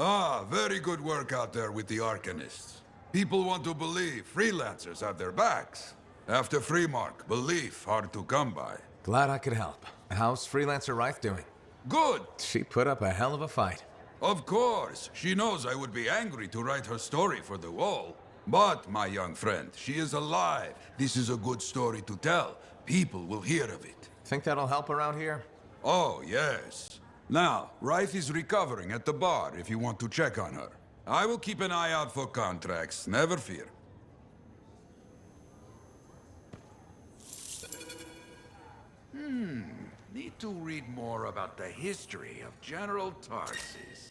Ah, very good work out there with the Arcanists. People want to believe freelancers have their backs. After Freemark, belief hard to come by. Glad I could help. How's Freelancer Reith doing? Good! She put up a hell of a fight. Of course, she knows I would be angry to write her story for the wall. But, my young friend, she is alive. This is a good story to tell. People will hear of it. Think that'll help around here? Oh, yes. Now, Reith is recovering at the bar if you want to check on her. I will keep an eye out for contracts, never fear. Need to read more about the history of General Tarsis.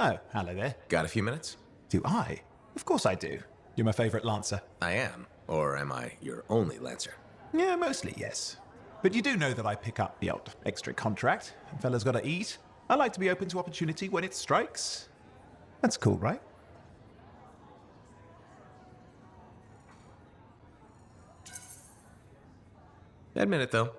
Oh, hello there. Got a few minutes? Do I? Of course I do. You're my favorite Lancer. I am. Or am I your only Lancer? Yeah, mostly, yes. But you do know that I pick up the odd extra contract. Fella's gotta eat. I like to be open to opportunity when it strikes. That's cool, right? Admit it, though.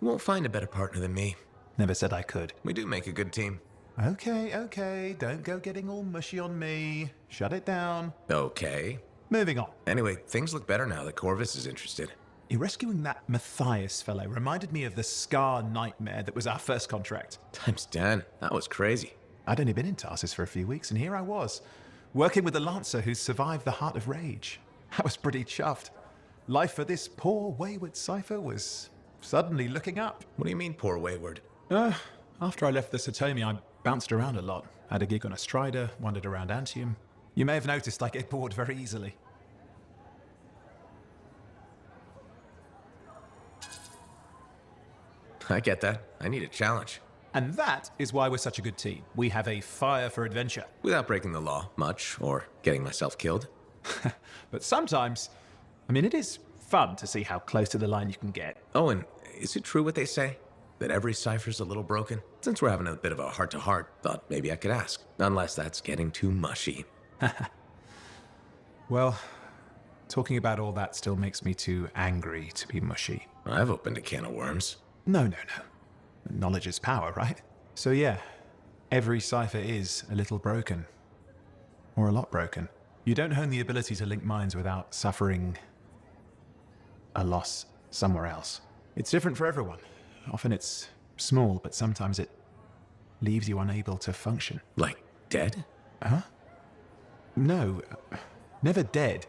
You won't find a better partner than me. Never said I could. We do make a good team. Okay. Don't go getting all mushy on me. Shut it down. Okay. Moving on. Anyway, things look better now that Corvus is interested. You're rescuing that Matthias fellow reminded me of the Scar nightmare that was our first contract. Times 10. That was crazy. I'd only been in Tarsus for a few weeks, and here I was, working with a Lancer who survived the Heart of Rage. I was pretty chuffed. Life for this poor, wayward cipher was suddenly looking up. What do you mean, poor wayward? After I left the Satomi, I bounced around a lot. Had a gig on a Strider, wandered around Anthem. You may have noticed I get bored very easily. I get that. I need a challenge. And that is why we're such a good team. We have a fire for adventure. Without breaking the law, much, or getting myself killed. But sometimes, it is fun to see how close to the line you can get. Oh, and is it true what they say? That every cipher's a little broken? Since we're having a bit of a heart-to-heart, thought maybe I could ask. Unless that's getting too mushy. Well, talking about all that still makes me too angry to be mushy. I've opened a can of worms. No. Knowledge is power, right? So yeah, every cipher is a little broken. Or a lot broken. You don't hone the ability to link minds without suffering a loss somewhere else. It's different for everyone. Often it's small, but sometimes it leaves you unable to function. Like dead? Huh? No, never dead.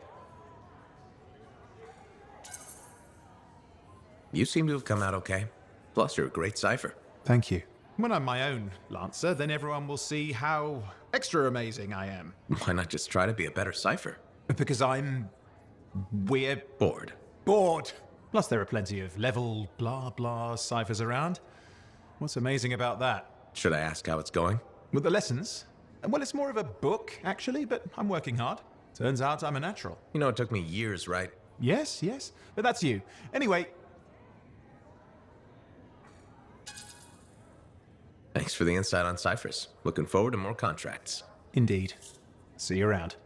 You seem to have come out okay. Plus, you're a great cipher. Thank you. When I'm my own Lancer, then everyone will see how extra amazing I am. Why not just try to be a better cipher? Because we're Bored. bored. Plus, there are plenty of level blah blah ciphers around. What's amazing about that? Should I ask how it's going? With the lessons? Well, it's more of a book, actually, but I'm working hard. Turns out I'm a natural. You know, it took me years, right? Yes, but that's you. Anyway, Thanks for the insight on ciphers. Looking forward to more contracts. indeed. See you around.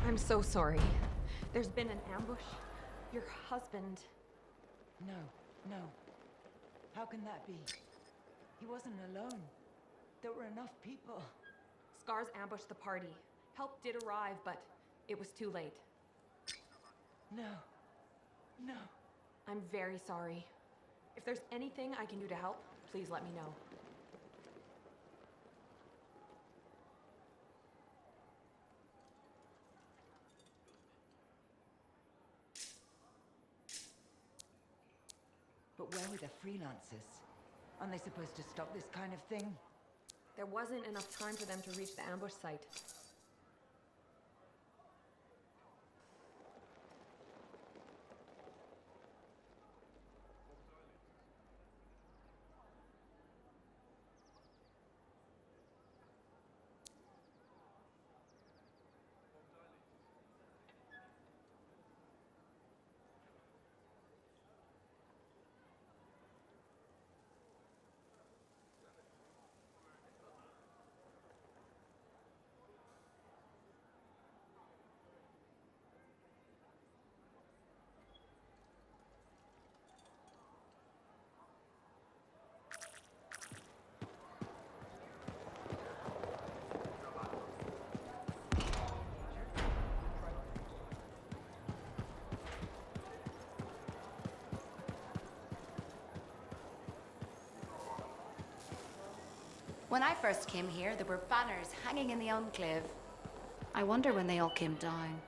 I'm so sorry. There's been an ambush. Your husband... No. How can that be? He wasn't alone. There were enough people. Scars ambushed the party. Help did arrive, but it was too late. No. No. I'm very sorry. If there's anything I can do to help, please let me know. But where were the freelancers? Aren't they supposed to stop this kind of thing? There wasn't enough time for them to reach the ambush site. When I first came here, there were banners hanging in the enclave. I wonder when they all came down.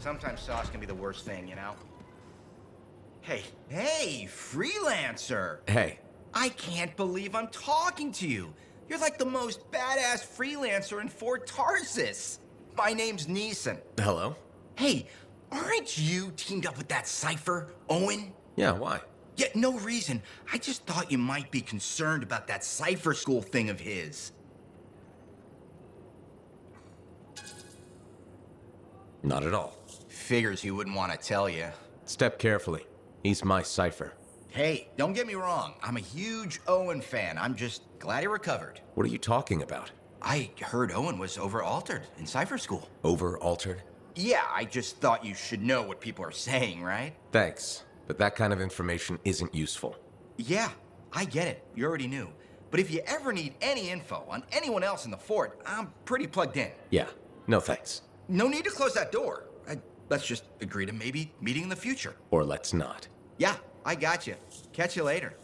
Sometimes sauce can be the worst thing, you know? Hey, freelancer! Hey, I can't believe I'm talking to you. You're like the most badass freelancer in Fort Tarsus. My name's Neeson. hello? Hey, aren't you teamed up with that cipher, Owen? Yeah, why? Yeah, no reason. I just thought you might be concerned about that cipher school thing of his. Not at all. Figures he wouldn't want to tell you. Step carefully. He's my cipher. Hey, don't get me wrong. I'm a huge Owen fan. I'm just glad he recovered. What are you talking about? I heard Owen was over-altered in Cypher School. Over-altered? Yeah, I just thought you should know what people are saying, right? Thanks, but that kind of information isn't useful. Yeah, I get it. You already knew. But if you ever need any info on anyone else in the fort, I'm pretty plugged in. Yeah, no thanks. No need to close that door. Let's just agree to maybe meeting in the future. Or let's not. Yeah, I got you. Catch you later.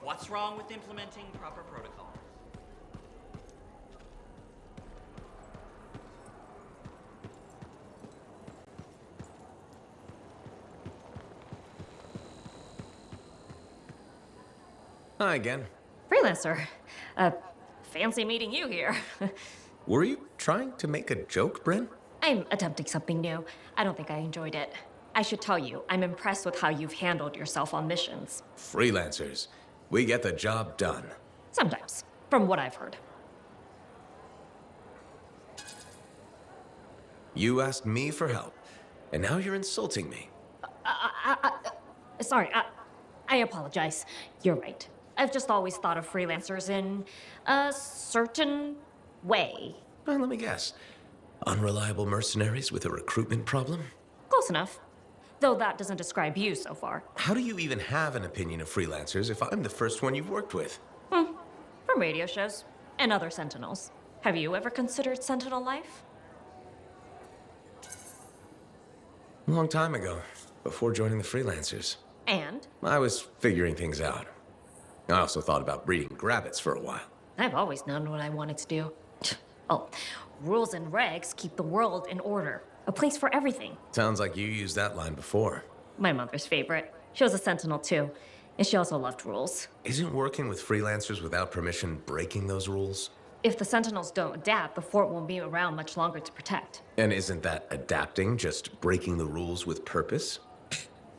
What's wrong with implementing proper protocol? Hi again. Freelancer. Fancy meeting you here. Were you trying to make a joke, Bryn? I'm attempting something new. I don't think I enjoyed it. I should tell you, I'm impressed with how you've handled yourself on missions. Freelancers. We get the job done. Sometimes, from what I've heard. You asked me for help, and now you're insulting me. Sorry, I apologize. You're right. I've just always thought of freelancers in a certain way. Well, let me guess. Unreliable mercenaries with a recruitment problem? Close enough. Though that doesn't describe you so far. How do you even have an opinion of freelancers if I'm the first one you've worked with? From radio shows and other Sentinels. Have you ever considered Sentinel life? A long time ago, before joining the freelancers. And I was figuring things out. I also thought about breeding grabbits for a while. I've always known what I wanted to do. Oh, rules and regs keep the world in order. A place for everything. Sounds like you used that line before. My mother's favorite. She was a Sentinel too, and she also loved rules. Isn't working with freelancers without permission breaking those rules? If the Sentinels don't adapt, the fort won't be around much longer to protect. And isn't that adapting just breaking the rules with purpose?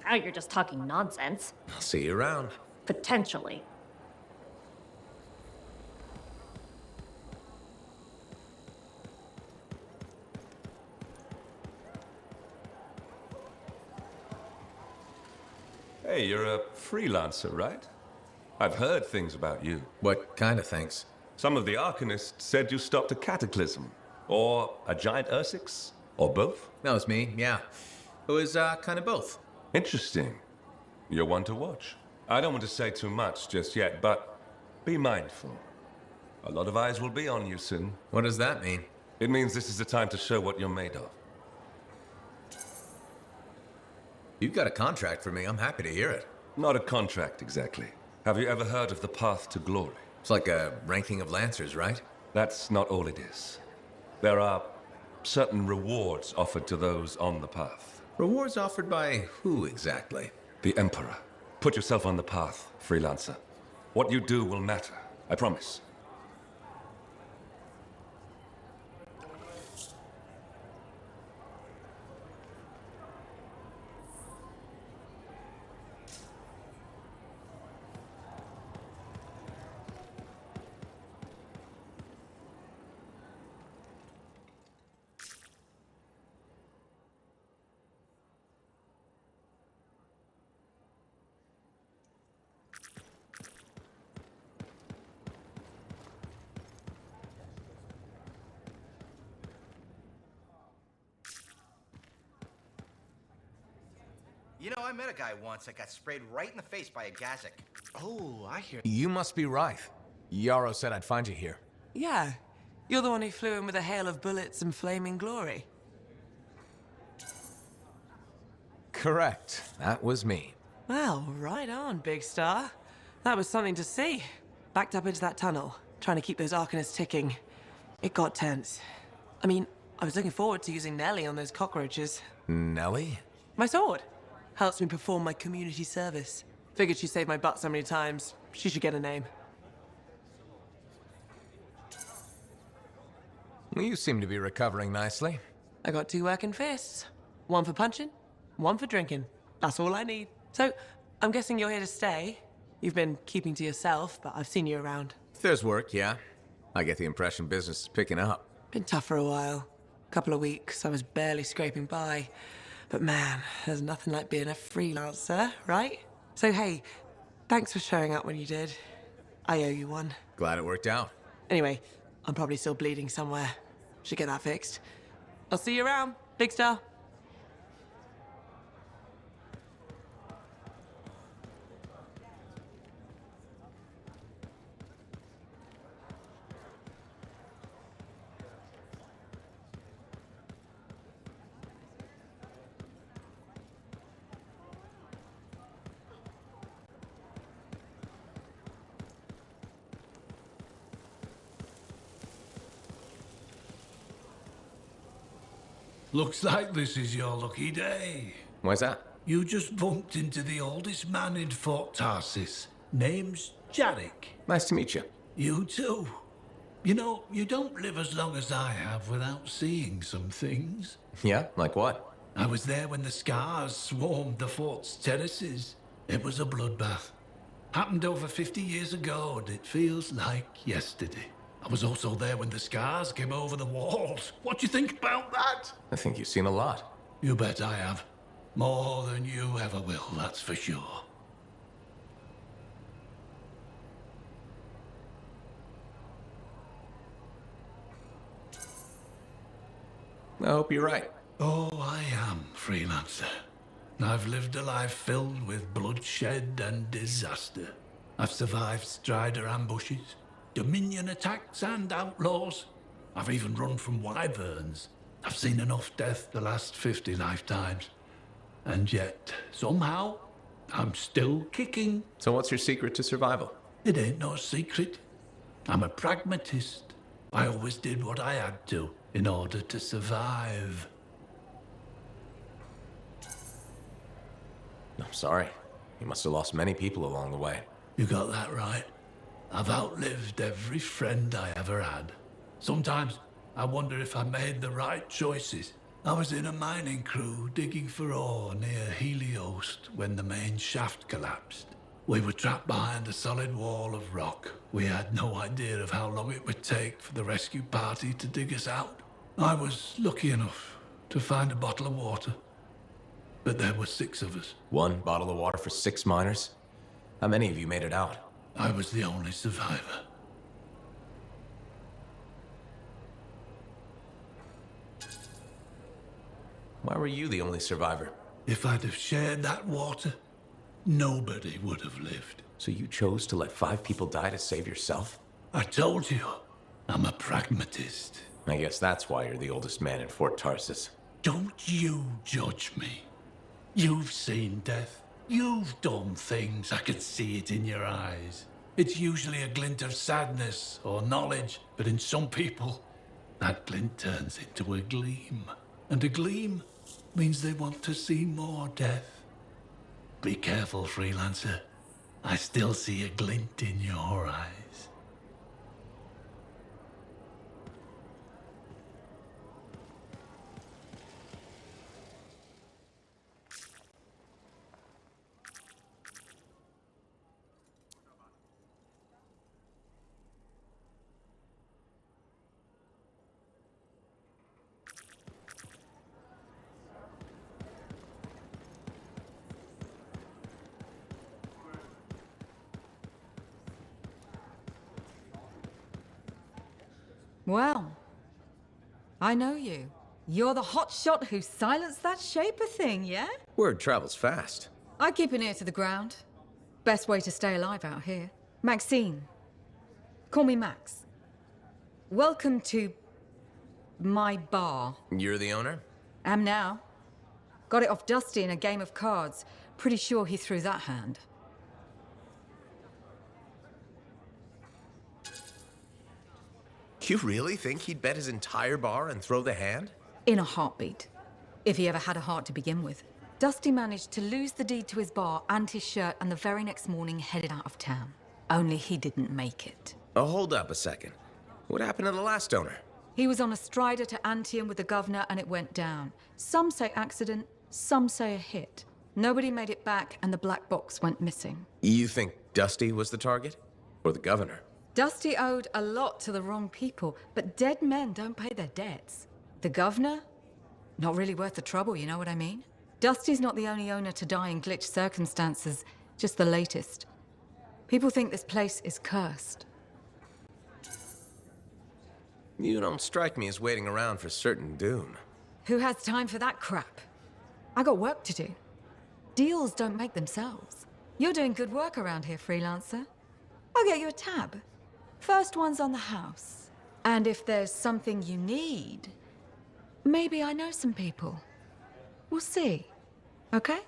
Now you're just talking nonsense. I'll see you around. Potentially. Hey, you're a freelancer, right? I've heard things about you. What kind of things? Some of the Arcanists said you stopped a cataclysm, or a giant Ursix, or both. That was me, yeah. It was kind of both. Interesting. You're one to watch. I don't want to say too much just yet, but be mindful. A lot of eyes will be on you soon. What does that mean? It means this is the time to show what you're made of. You've got a contract for me. I'm happy to hear it. Not a contract, exactly. Have you ever heard of the Path to Glory? It's like a ranking of Lancers, right? That's not all it is. There are certain rewards offered to those on the path. Rewards offered by who exactly? The Emperor. Put yourself on the path, freelancer. What you do will matter, I promise. You know, I met a guy once that got sprayed right in the face by a Gazik. Oh, I hear. You must be Ryth. Yarrow said I'd find you here. Yeah. You're the one who flew in with a hail of bullets and flaming glory. Correct. That was me. Well, right on, big star. That was something to see. Backed up into that tunnel, trying to keep those Arcanists ticking. It got tense. I mean, I was looking forward to using Nellie on those cockroaches. Nellie? My sword. Helps me perform my community service. Figured she saved my butt so many times. She should get a name. You seem to be recovering nicely. I got 2 working fists. 1 for punching, 1 for drinking. That's all I need. So, I'm guessing you're here to stay. You've been keeping to yourself, but I've seen you around. If there's work, yeah. I get the impression business is picking up. Been tough for a while. Couple of weeks, I was barely scraping by. But man, there's nothing like being a freelancer, right? So hey, thanks for showing up when you did. I owe you one. Glad it worked out. Anyway, I'm probably still bleeding somewhere. Should get that fixed. I'll see you around, big star. Looks like this is your lucky day. Why's that? You just bumped into the oldest man in Fort Tarsis. Name's Jarek. Nice to meet you. You too. You know, you don't live as long as I have without seeing some things. Yeah? Like what? I was there when the scars swarmed the fort's terraces. It was a bloodbath. Happened over 50 years ago, and it feels like yesterday. I was also there when the scars came over the walls. What do you think about that? I think you've seen a lot. You bet I have. More than you ever will, that's for sure. I hope you're right. Oh, I am, freelancer. I've lived a life filled with bloodshed and disaster. I've survived Strider ambushes, Dominion attacks and outlaws. I've even run from wyverns. I've seen enough death the last 50 lifetimes. And yet, somehow, I'm still kicking. So what's your secret to survival? It ain't no secret. I'm a pragmatist. I always did what I had to in order to survive. I'm sorry. You must have lost many people along the way. You got that right. I've outlived every friend I ever had. Sometimes I wonder if I made the right choices. I was in a mining crew digging for ore near Helios when the main shaft collapsed. We were trapped behind a solid wall of rock. We had no idea of how long it would take for the rescue party to dig us out. I was lucky enough to find a bottle of water. But there were 6 of us. 1 bottle of water for 6 miners? How many of you made it out? I was the only survivor. Why were you the only survivor? If I'd have shared that water, nobody would have lived. So you chose to let 5 people die to save yourself? I told you, I'm a pragmatist. I guess that's why you're the oldest man in Fort Tarsis. Don't you judge me. You've seen death. You've done things. I could see it in your eyes. It's usually a glint of sadness or knowledge, but in some people, that glint turns into a gleam. And a gleam means they want to see more death. Be careful, freelancer. I still see a glint in your eyes. Well, I know you. You're the hotshot who silenced that Shaper thing, yeah? Word travels fast. I keep an ear to the ground. Best way to stay alive out here. Maxine. Call me Max. Welcome to my bar. You're the owner? Am now. Got it off Dusty in a game of cards. Pretty sure he threw that hand. You really think he'd bet his entire bar and throw the hand? In a heartbeat. If he ever had a heart to begin with. Dusty managed to lose the deed to his bar and his shirt, and the very next morning headed out of town. Only he didn't make it. Oh, hold up a second. What happened to the last owner? He was on a strider to Anthem with the governor and it went down. Some say accident, some say a hit. Nobody made it back and the black box went missing. You think Dusty was the target? Or the governor? Dusty owed a lot to the wrong people, but dead men don't pay their debts. The governor? Not really worth the trouble, you know what I mean? Dusty's not the only owner to die in glitch circumstances, just the latest. People think this place is cursed. You don't strike me as waiting around for certain doom. Who has time for that crap? I got work to do. Deals don't make themselves. You're doing good work around here, freelancer. I'll get you a tab. First one's on the house. And if there's something you need, maybe I know some people. We'll see. Okay?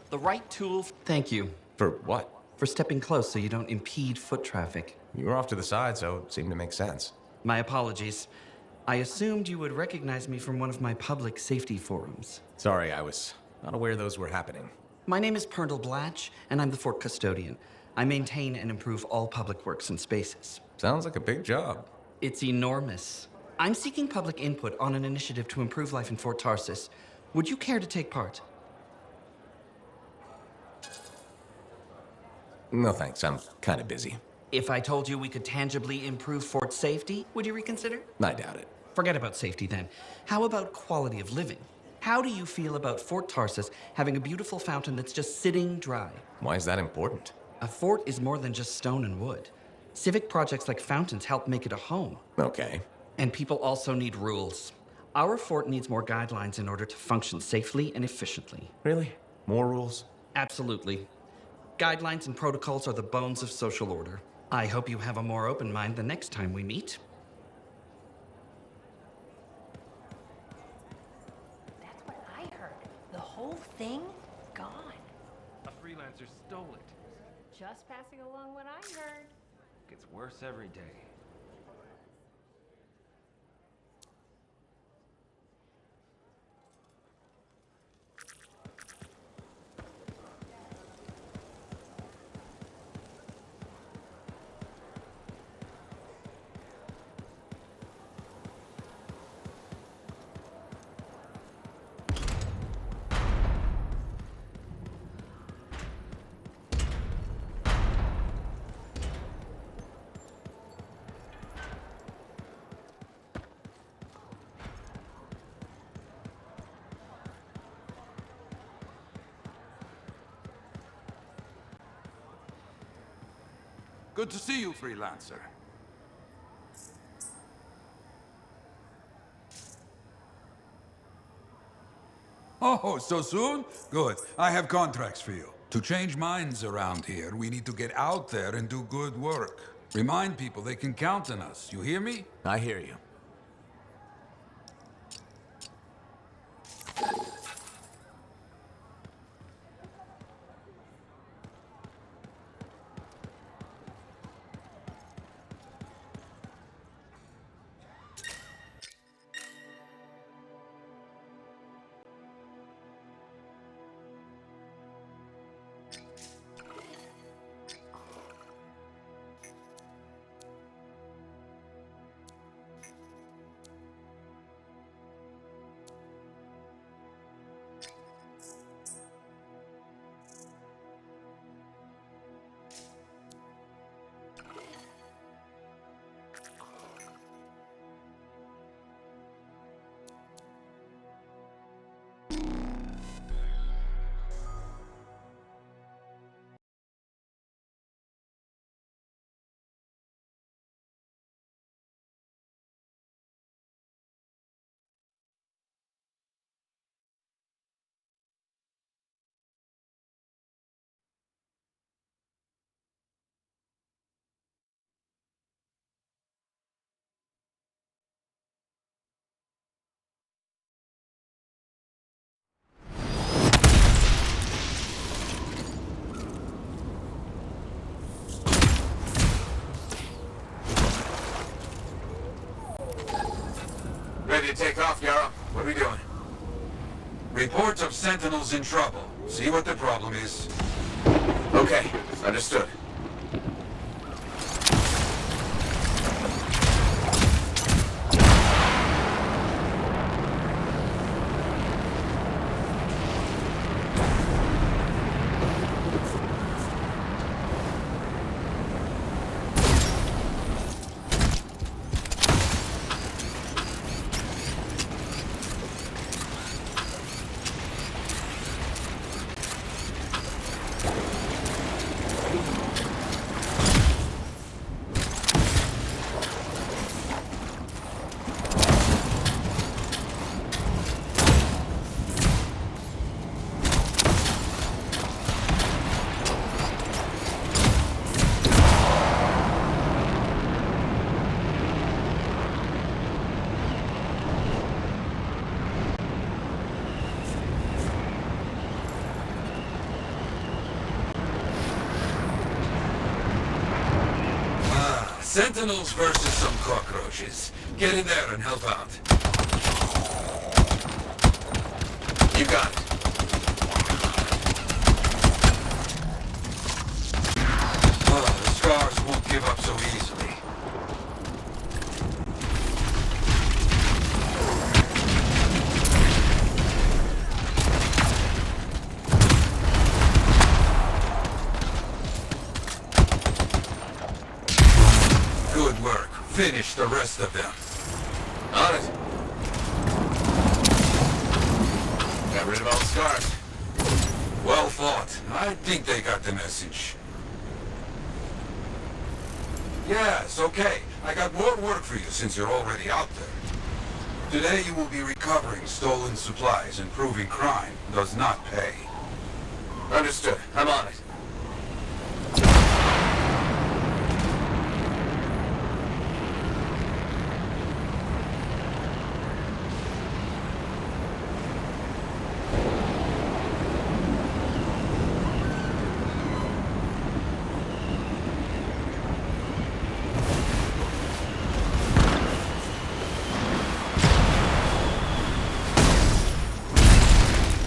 The right tool. Thank you. For what? For stepping close so you don't impede foot traffic. You were off to the side, so it seemed to make sense. My apologies. I assumed you would recognize me from one of my public safety forums. Sorry, I was not aware those were happening. My name is Pernell Blatch, and I'm the fort custodian. I maintain and improve all public works and spaces. Sounds like a big job. It's enormous. I'm seeking public input on an initiative to improve life in Fort Tarsis. Would you care to take part? No thanks, I'm kind of busy. If I told you we could tangibly improve Fort safety, would you reconsider? I doubt it. Forget about safety then. How about quality of living? How do you feel about Fort Tarsus having a beautiful fountain that's just sitting dry? Why is that important? A fort is more than just stone and wood. Civic projects like fountains help make it a home. Okay. And people also need rules. Our fort needs more guidelines in order to function safely and efficiently. Really? More rules? Absolutely. Guidelines and protocols are the bones of social order. I hope you have a more open mind the next time we meet. That's what I heard. The whole thing gone. A freelancer stole it. Just passing along what I heard. Gets worse every day. Good to see you, freelancer. Oh, so soon? Good. I have contracts for you. To change minds around here, we need to get out there and do good work. Remind people they can count on us. You hear me? I hear you. Ready to take off, Yara? What are we doing? Reports of sentinels in trouble. See what the problem is. Okay, understood. Sentinels versus some cockroaches. Get in there and help out. You got it. Oh, the scars won't give up so easily. finish the rest of them. On it. Got rid of all the scars. Well fought. I think they got the message. Yes, okay. I got more work for you since you're already out there. Today you will be recovering stolen supplies and proving crime does not pay. Understood. I'm on it.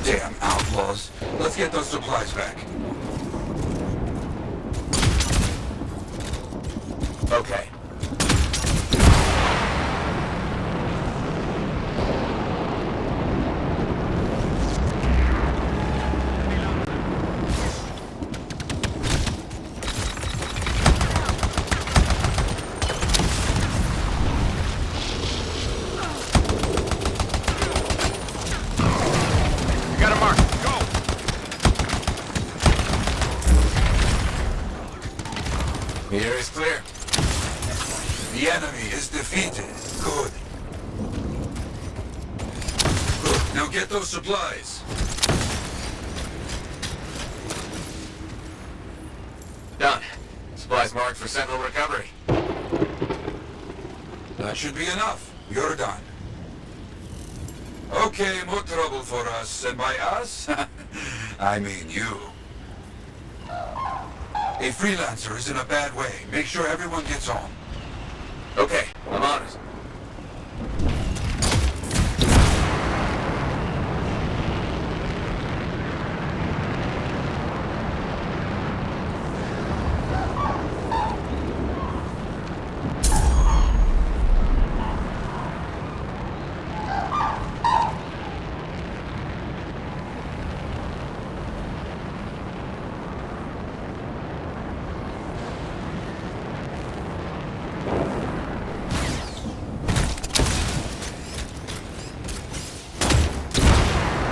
Damn outlaws. Let's get those supplies back. Okay. Got a mark. Go! The area's clear. The enemy is defeated. Good. Good. Now get those supplies. Done. Supplies marked for Sentinel recovery. That should be enough. You're done. Okay, more trouble for us. And by us, I mean you. A freelancer is in a bad way. Make sure everyone gets home. Okay, I'm on it.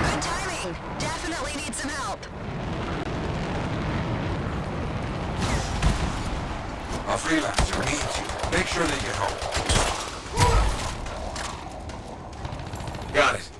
Good timing. Definitely need some help. A freelancer needs you. Make sure they get home. Got it.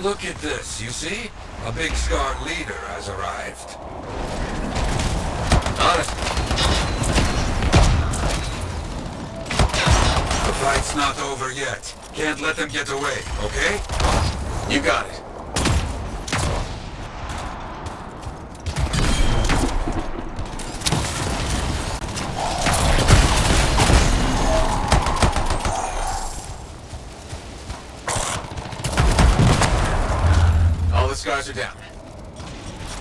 Look at this, you see? A big scar leader has arrived. On it. The fight's not over yet. Can't let them get away, okay? You got it. All the scars are down.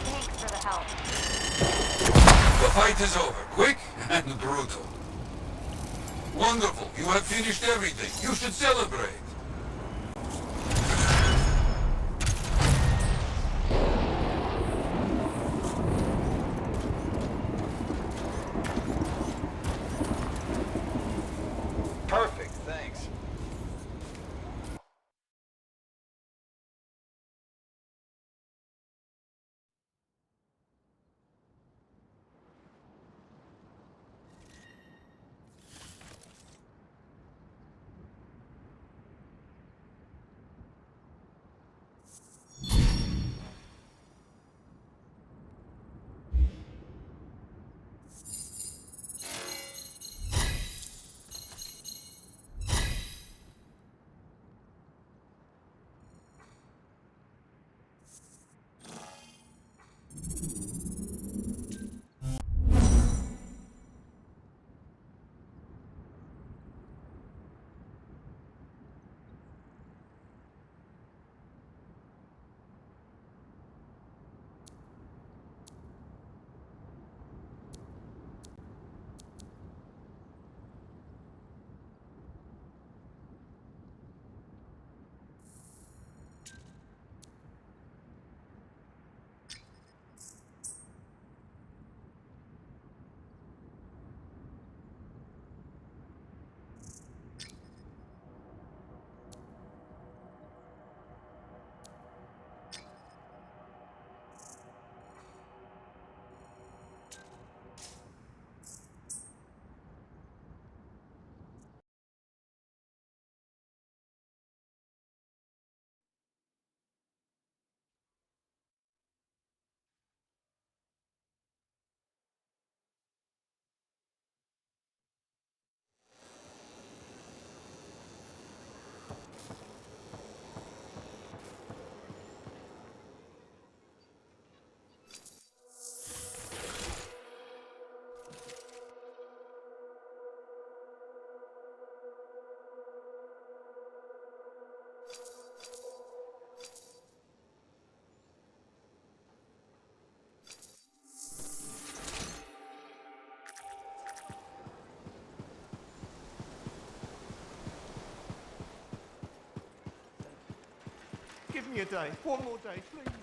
Thanks for the help. The fight is over. Quick and brutal. Wonderful. You have finished everything. You should celebrate. Perfect, thanks. give me a day. One more day, please.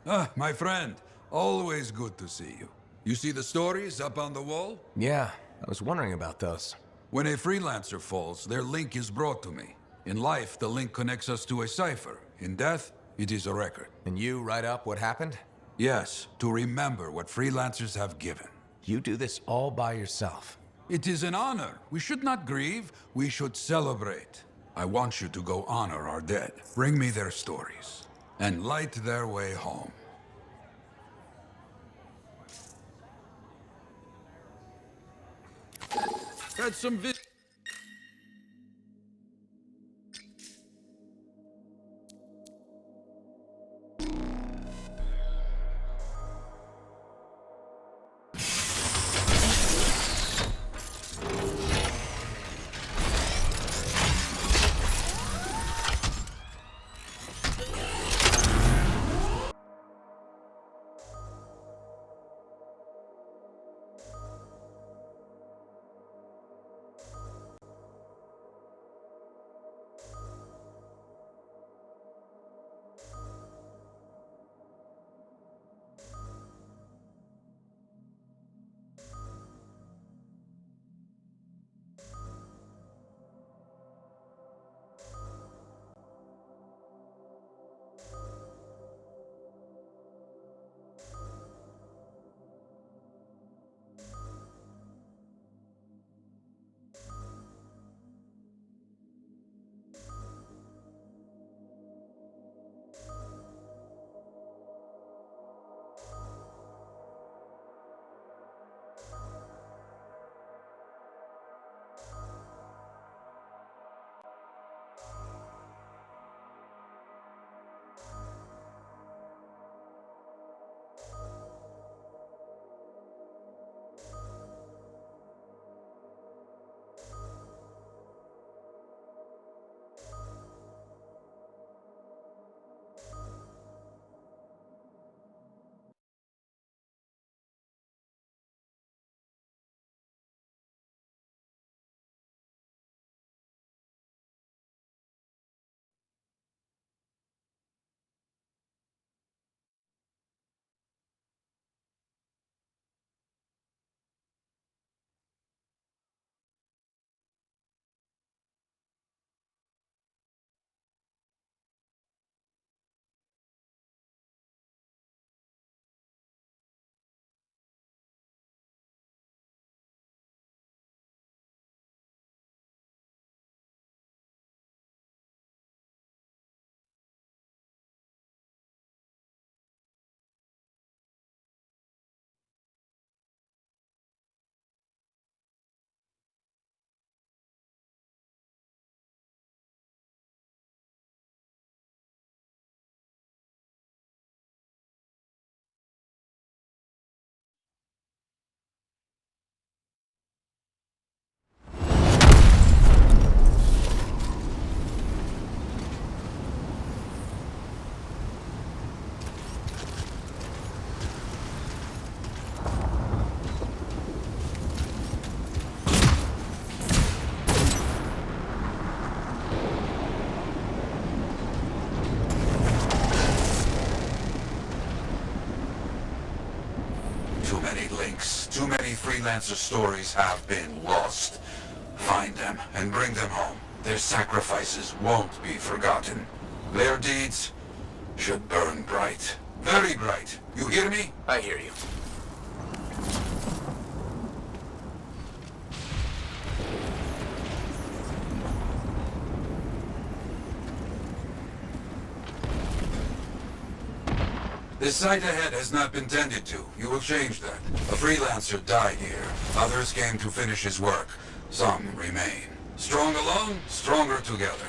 Ah, my friend. Always good to see you. You see the stories up on the wall? Yeah, I was wondering about those. When a freelancer falls, their link is brought to me. In life, the link connects us to a cipher. In death, it is a record. And you write up what happened? Yes, to remember what freelancers have given. You do this all by yourself. It is an honor. We should not grieve, we should celebrate. I want you to go honor our dead. Bring me their stories, and light their way home. Had some Too many links, too many freelancer stories have been lost. Find them and bring them home. Their sacrifices won't be forgotten. Their deeds should burn bright. Very bright. You hear me? I hear you. This site ahead has not been tended to. You will change that. A freelancer died here. Others came to finish his work. Some remain. Strong alone, stronger together.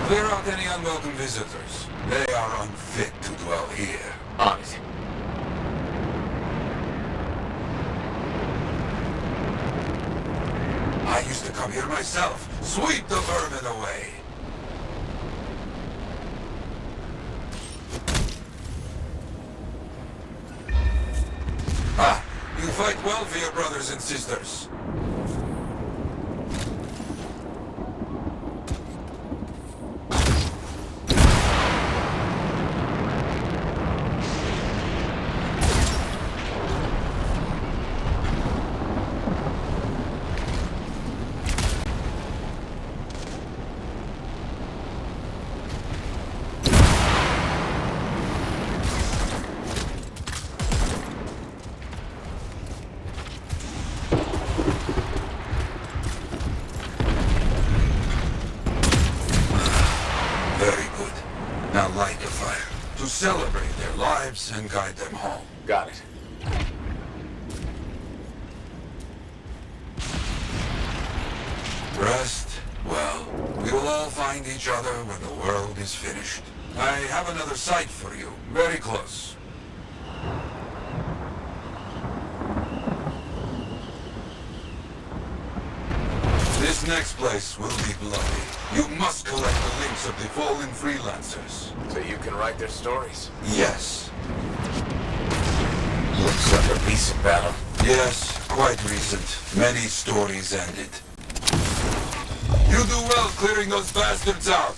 Clear out any unwelcome visitors. They are unfit to dwell here. On it. I used to come here myself. Sweep the vermin away. Ah, you fight well for your brothers and sisters. Very good. Now light a fire to celebrate their lives and guide them home. Got it. Rest? Well, we will all find each other when the world is finished. I have another site for you, very close. This next place will be bloody. You must collect the links of the fallen freelancers. So you can write their stories? Yes. Looks like a recent battle. Yes, quite recent. Many stories ended. You do well clearing those bastards out.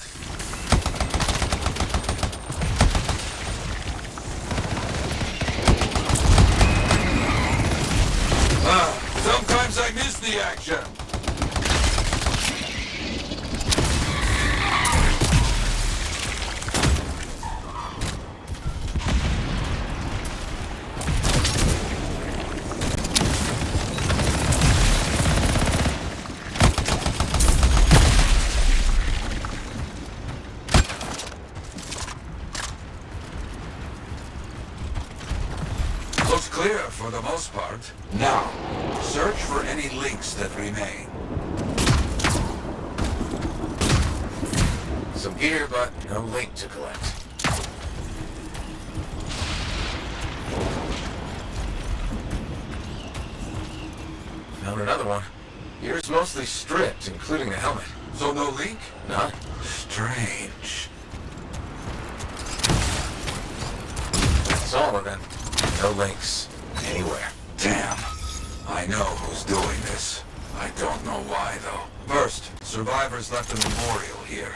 Sometimes I miss the action. Looks clear for the most part. Now, search for any links that remain. Some gear, but no link to collect. Found another one. Gear's mostly stripped, including the helmet. So no link? None. Strange. That's all of them. No links. Anywhere. Damn. I know who's doing this. I don't know why, though. First, survivors left a memorial here.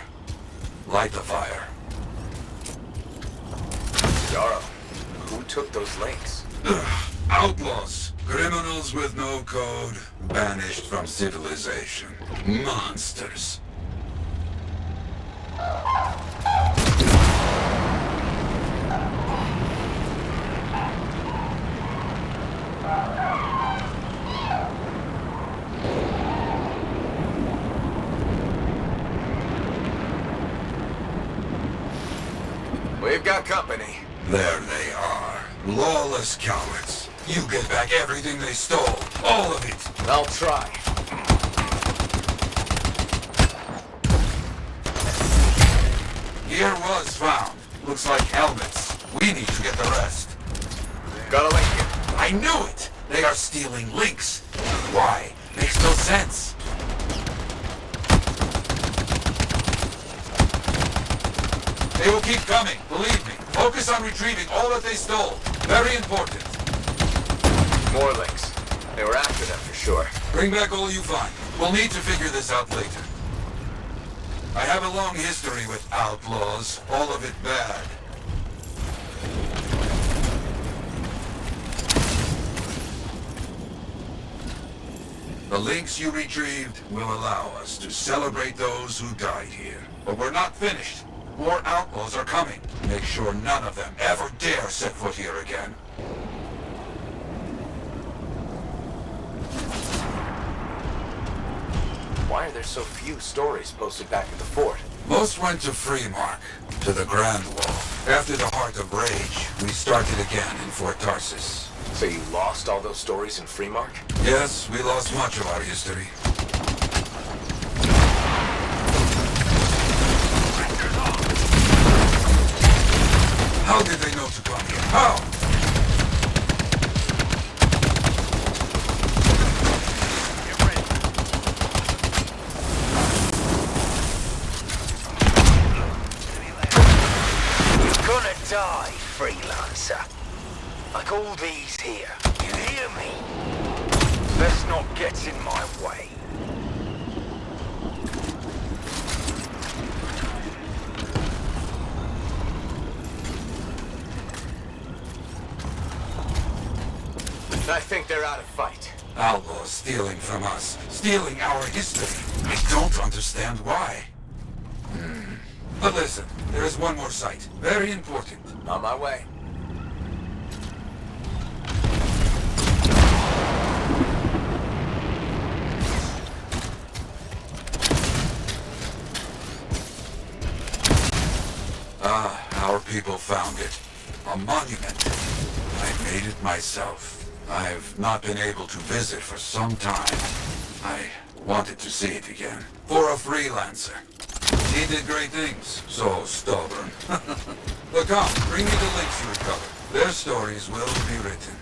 Light the fire. Yarrow, who took those links? Outlaws. Criminals with no code. Banished from civilization. Monsters. We've got company. There they are. Lawless cowards. You get back everything they stole. All of it. I'll try. Gear was found. Looks like helmets. We need to get the rest. Got a link here. I knew it! They are stealing links. Why? Makes no sense. They will keep coming, believe me. Focus on retrieving all that they stole. Very important. More links. They were after them for sure. Bring back all you find. We'll need to figure this out later. I have a long history with outlaws, all of it bad. The links you retrieved will allow us to celebrate those who died here. But we're not finished. More outlaws are coming. Make sure none of them ever dare set foot here again. Why are there so few stories posted back at the fort? Most went to Freemark, to the Grand Wall. After the Heart of Rage, we started again in Fort Tarsus. So you lost all those stories in Freemark? Yes, we lost much of our history. How did they know to come here? How? Die, freelancer. Like all these here. You hear me? Let's not get in my way. I think they're out of fight. Outlaws stealing from us, stealing our history. I don't understand why. But listen, there is one more site. Very important. On my way. Our people found it. A monument. I made it myself. I've not been able to visit for some time. I wanted to see it again. For a freelancer. He did great things. So stubborn. But come, bring me the links you recovered. Their stories will be written.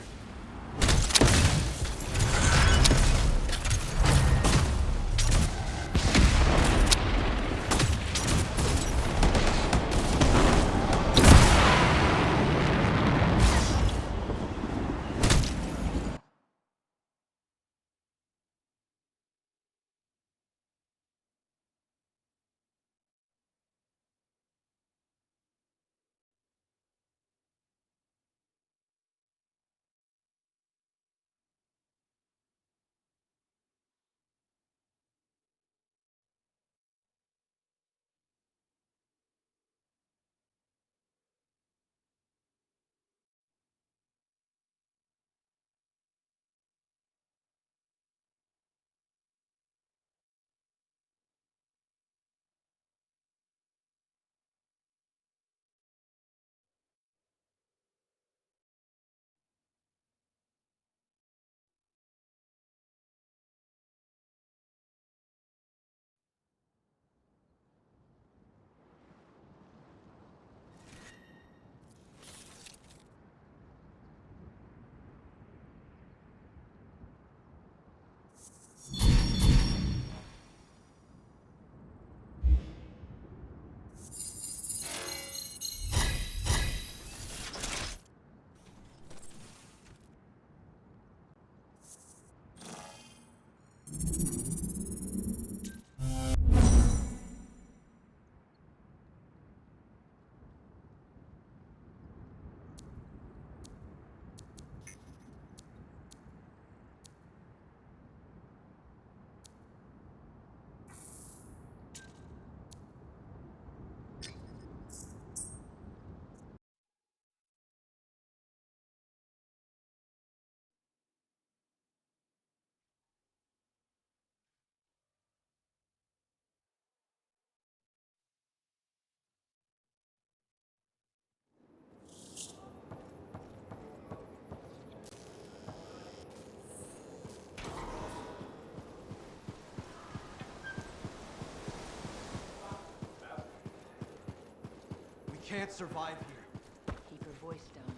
Can't survive here. Keep your voice down.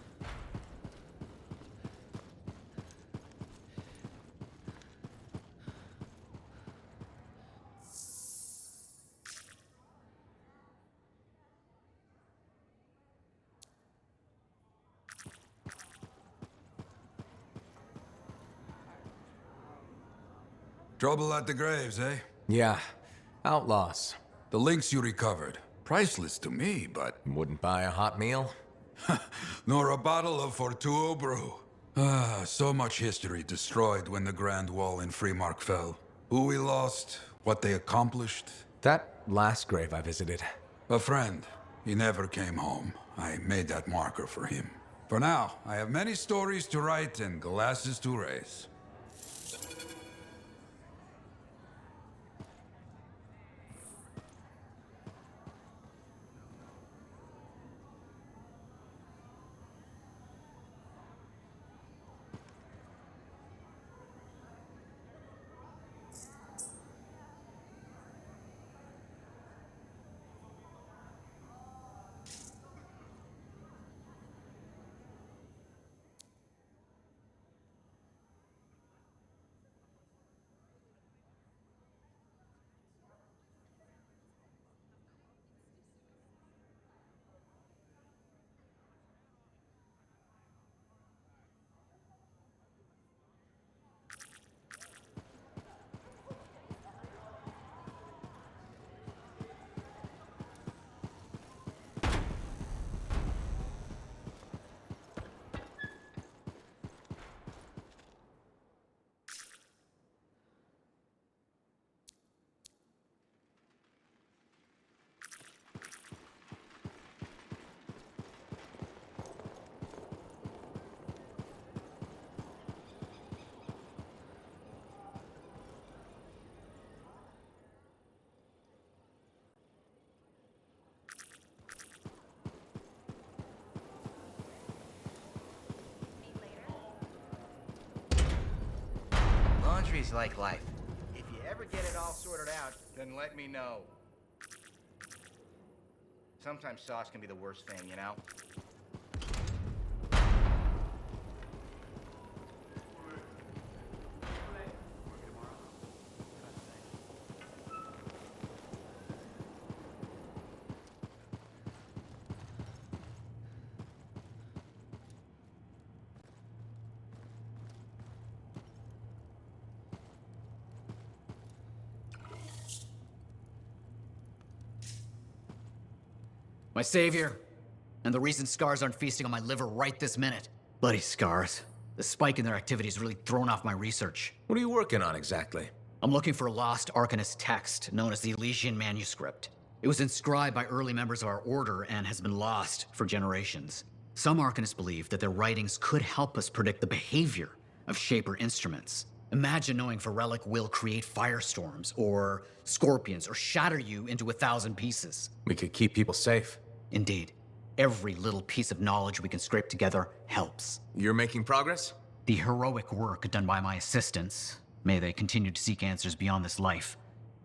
Trouble at the graves, eh? Yeah, outlaws. The links you recovered. Priceless to me, but... Wouldn't buy a hot meal? Nor a bottle of Fortuo brew. So much history destroyed when the Grand Wall in Freemark fell. Who we lost, what they accomplished. That last grave I visited. A friend. He never came home. I made that marker for him. For now, I have many stories to write and glasses to raise. Mysteries like life. If you ever get it all sorted out, then let me know. Sometimes sauce can be the worst thing, you know? My savior, and the reason scars aren't feasting on my liver right this minute. Bloody scars. The spike in their activity has really thrown off my research. What are you working on exactly? I'm looking for a lost Arcanist text known as the Elysian Manuscript. It was inscribed by early members of our order and has been lost for generations. Some Arcanists believe that their writings could help us predict the behavior of Shaper instruments. Imagine knowing Varelic will create firestorms, or scorpions, or shatter you into 1,000 pieces. We could keep people safe. Indeed. Every little piece of knowledge we can scrape together helps. You're making progress? The heroic work done by my assistants, may they continue to seek answers beyond this life,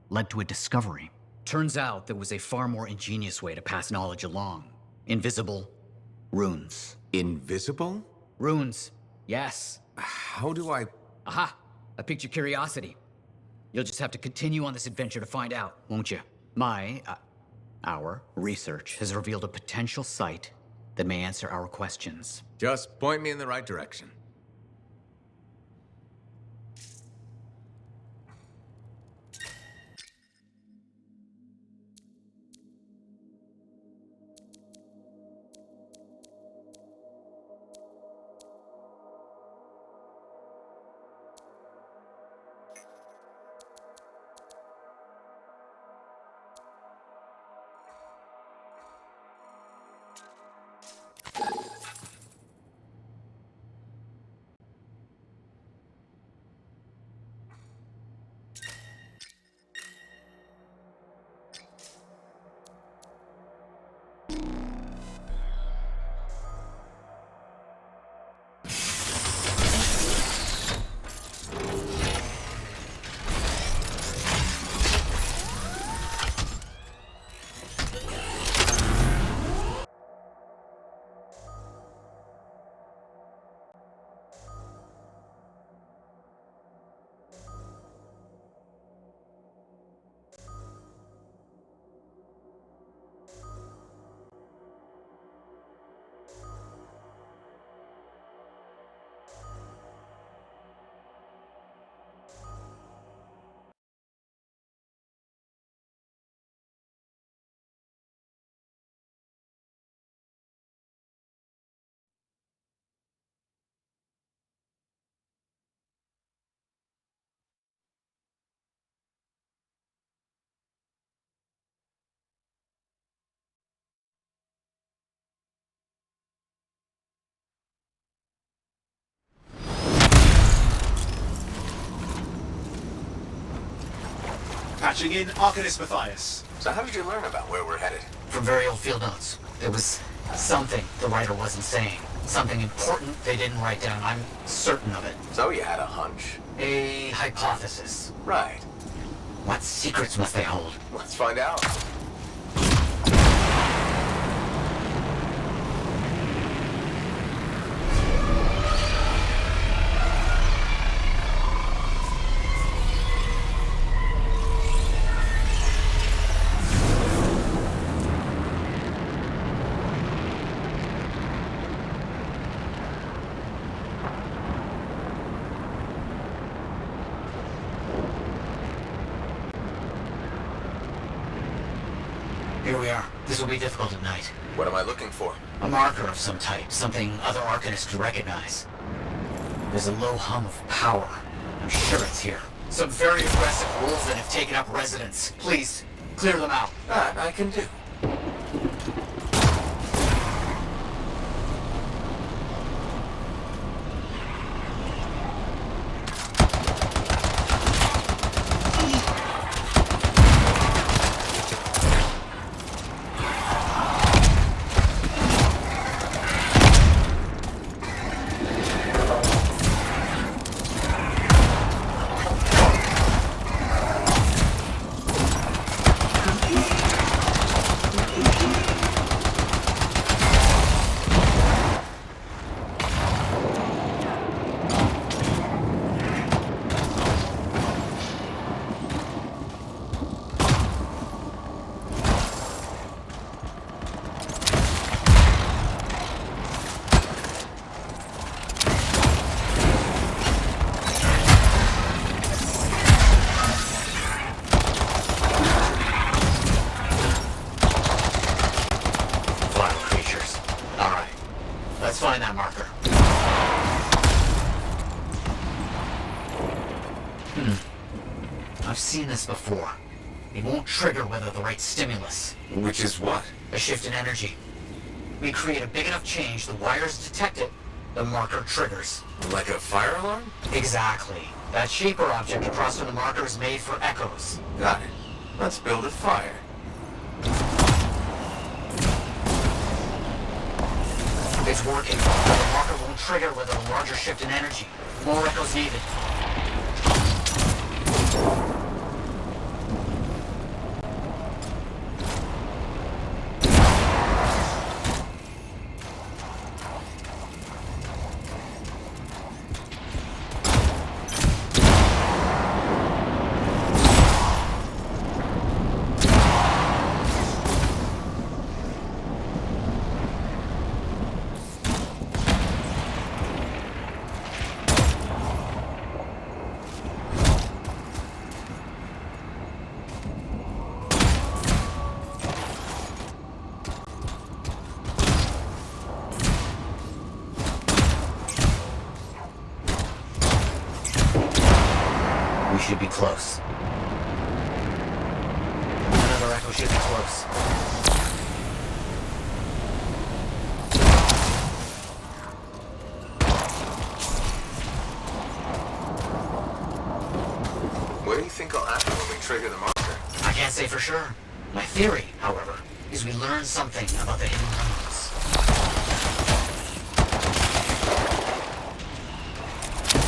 led to a discovery. Turns out there was a far more ingenious way to pass knowledge along. Invisible runes. Invisible? Runes, yes. How do I... Aha! I piqued your curiosity. You'll just have to continue on this adventure to find out, won't you? Our research has revealed a potential site that may answer our questions. Just point me in the right direction. Patching in Arcanist Matthias. So how did you learn about where we're headed? From very old field notes. There was something the writer wasn't saying. Something important they didn't write down. I'm certain of it. So you had a hunch. A hypothesis. Right. What secrets must they hold? Let's find out. Here we are. This will be difficult at night. What am I looking for? A marker of some type, something other Arcanists could recognize. There's a low hum of power. I'm sure it's here. Some very aggressive wolves that have taken up residence. Please, clear them out. That I can do. I've seen this before. It won't trigger whether the right stimulus. Which is what? A shift in energy. We create a big enough change, the wires detect it, the marker triggers. Like a fire alarm? Exactly. That shaper object across from the marker is made for echoes. Got it. Let's build a fire. It's working. The marker won't trigger with a larger shift in energy. More echoes needed. We should be close. Another echo should be close. What do you think will happen when we trigger the marker? I can't say for sure. My theory, however, is we learn something about the hidden rooms.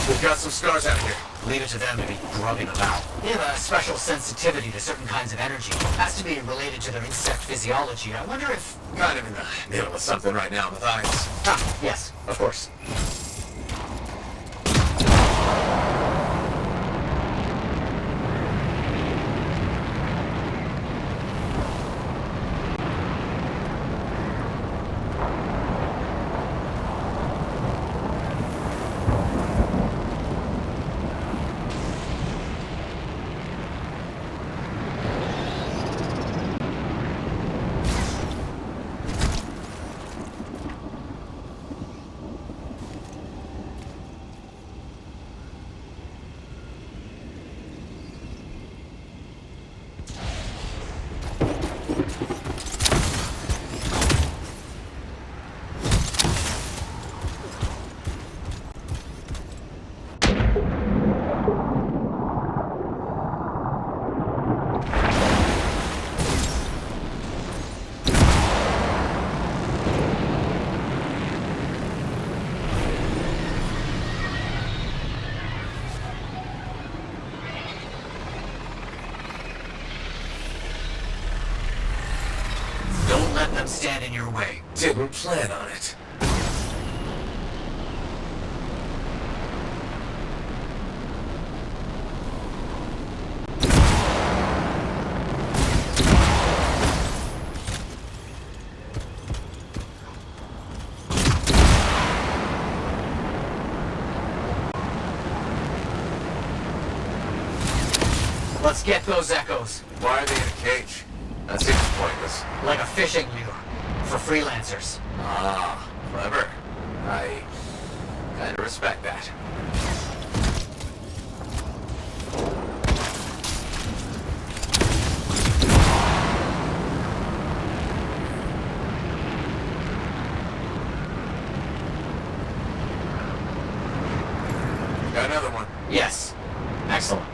We've got some scars out here. Leave it to them to be grubbing about. They have a special sensitivity to certain kinds of energy. Has to be related to their insect physiology. I wonder if... Kind of in the middle of something right now, Matthias. Ah, yes, of course. Don't let them stand in your way. Didn't plan on it. Let's get those echoes. Why are they in a cage? That seems pointless. Like a fishing lure. For freelancers. Ah, clever. I kinda respect that. Got another one. Yes. Excellent.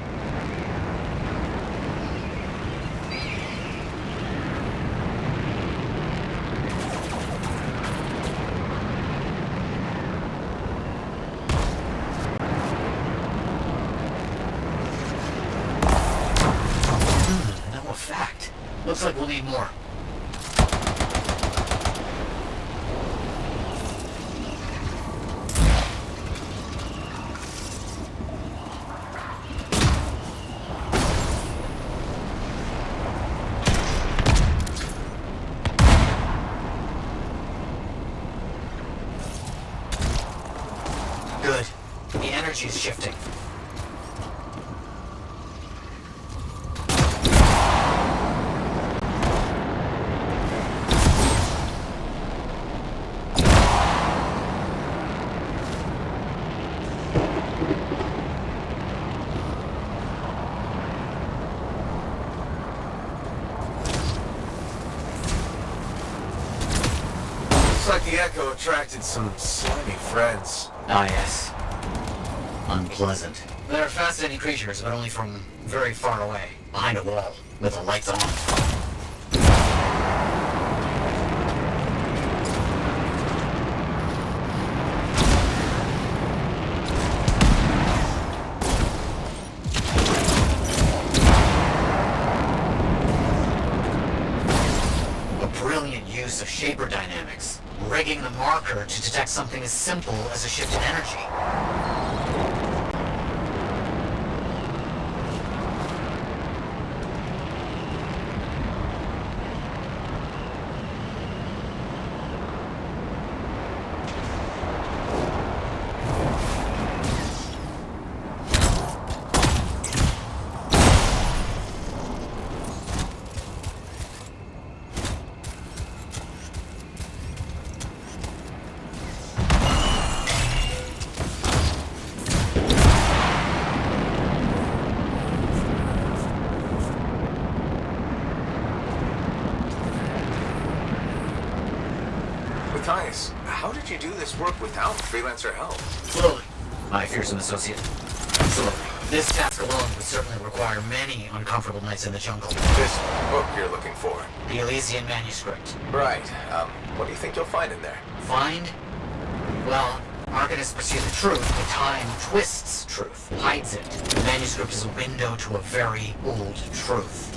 No effect. Looks like we'll need more. Good. The energy's shifting. the Echo attracted some slimy friends. Ah, yes. Unpleasant. They're fascinating creatures, but only from very far away, behind a wall, with the lights on. Of shaper dynamics, rigging the marker to detect something as simple as a shift in energy. Matthias, how did you do this work without freelancer help? Slowly, my fearsome associate. Slowly. This task alone would certainly require many uncomfortable nights in the jungle. This book you're looking for? The Elysian manuscript. Right. What do you think you'll find in there? Find? Well, Arcanists pursue the truth, but time twists truth, hides it. The manuscript is a window to a very old truth.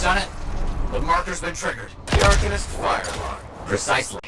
Done it. The marker's been triggered. The Arcanist fire alarm. Precisely.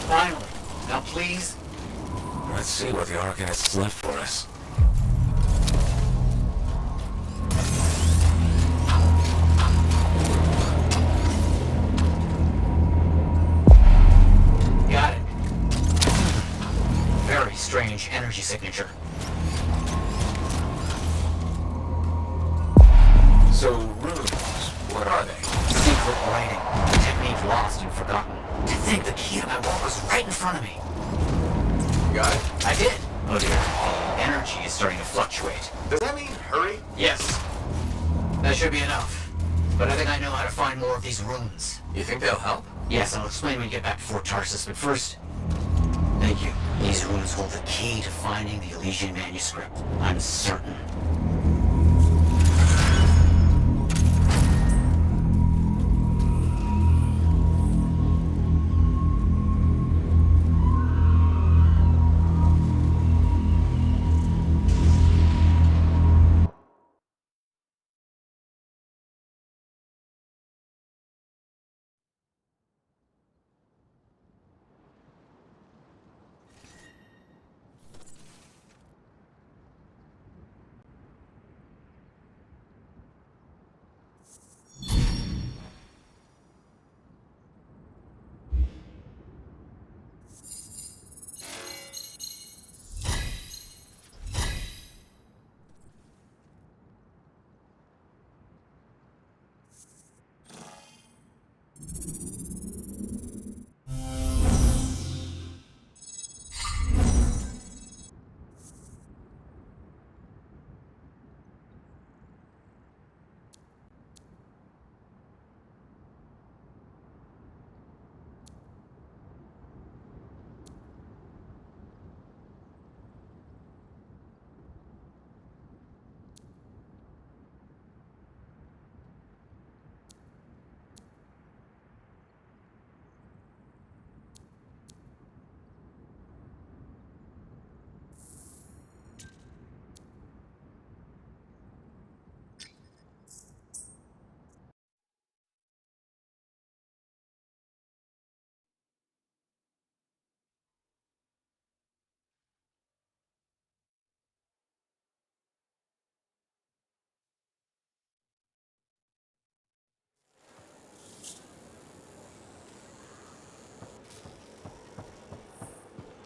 Finally. Now please. Let's see what the Arcanists left for us. very strange energy signature. So, runes, what are they? Secret writing. A technique lost and forgotten. To think the key to my world was right in front of me. Got it? I did. Oh dear. Energy is starting to fluctuate. Does that mean hurry? Yes. That should be enough. But I think I know how to find more of these runes. You think they'll help? Yes, I'll explain when we get back to Fort Tarsus, but first... Thank you. These runes hold the key to finding the Elysian manuscript. I'm certain.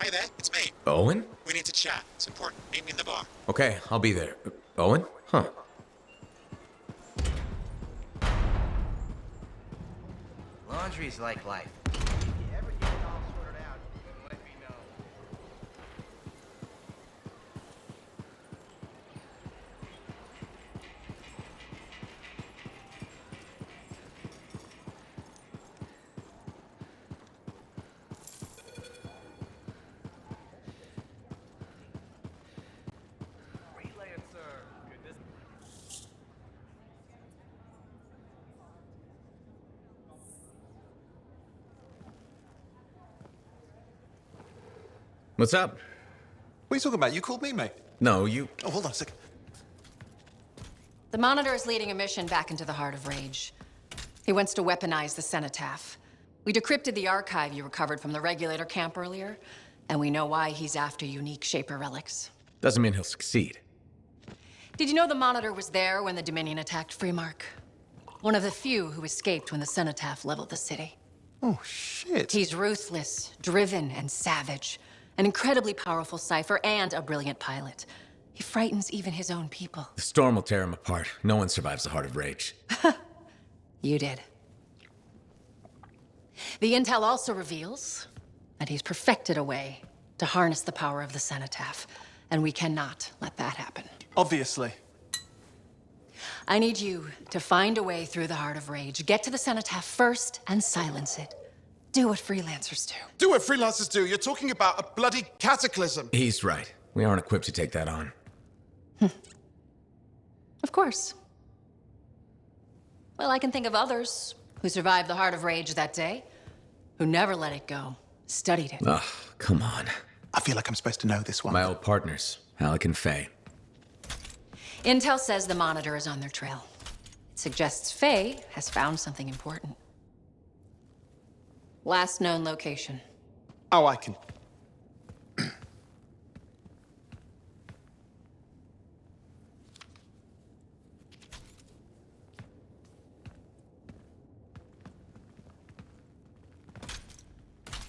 Hey there, it's me. Owen? We need to chat. It's important. Meet me in the bar. Okay, I'll be there. Owen? Huh. Laundry's like life. What's up? What are you talking about? You called me, mate. No, you... Oh, hold on a second. The Monitor is leading a mission back into the Heart of Rage. He wants to weaponize the Cenotaph. We decrypted the archive you recovered from the Regulator camp earlier, and we know why he's after unique Shaper relics. Doesn't mean he'll succeed. Did you know the Monitor was there when the Dominion attacked Freemark? One of the few who escaped when the Cenotaph leveled the city. Oh, shit. He's ruthless, driven, and savage. An incredibly powerful cipher and a brilliant pilot. He frightens even his own people. The storm will tear him apart. No one survives the Heart of Rage. You did. The intel also reveals that he's perfected a way to harness the power of the Cenotaph, and we cannot let that happen. Obviously. I need you to find a way through the Heart of Rage, get to the Cenotaph first, and silence it. Do what freelancers do. Do what freelancers do? You're talking about a bloody cataclysm. He's right. We aren't equipped to take that on. Of course. Well, I can think of others who survived the Heart of Rage that day, who never let it go, studied it. Ugh, come on. I feel like I'm supposed to know this one. My old partners, Alec and Faye. Intel says the Monitor is on their trail. It suggests Faye has found something important. Last known location. Oh, I can...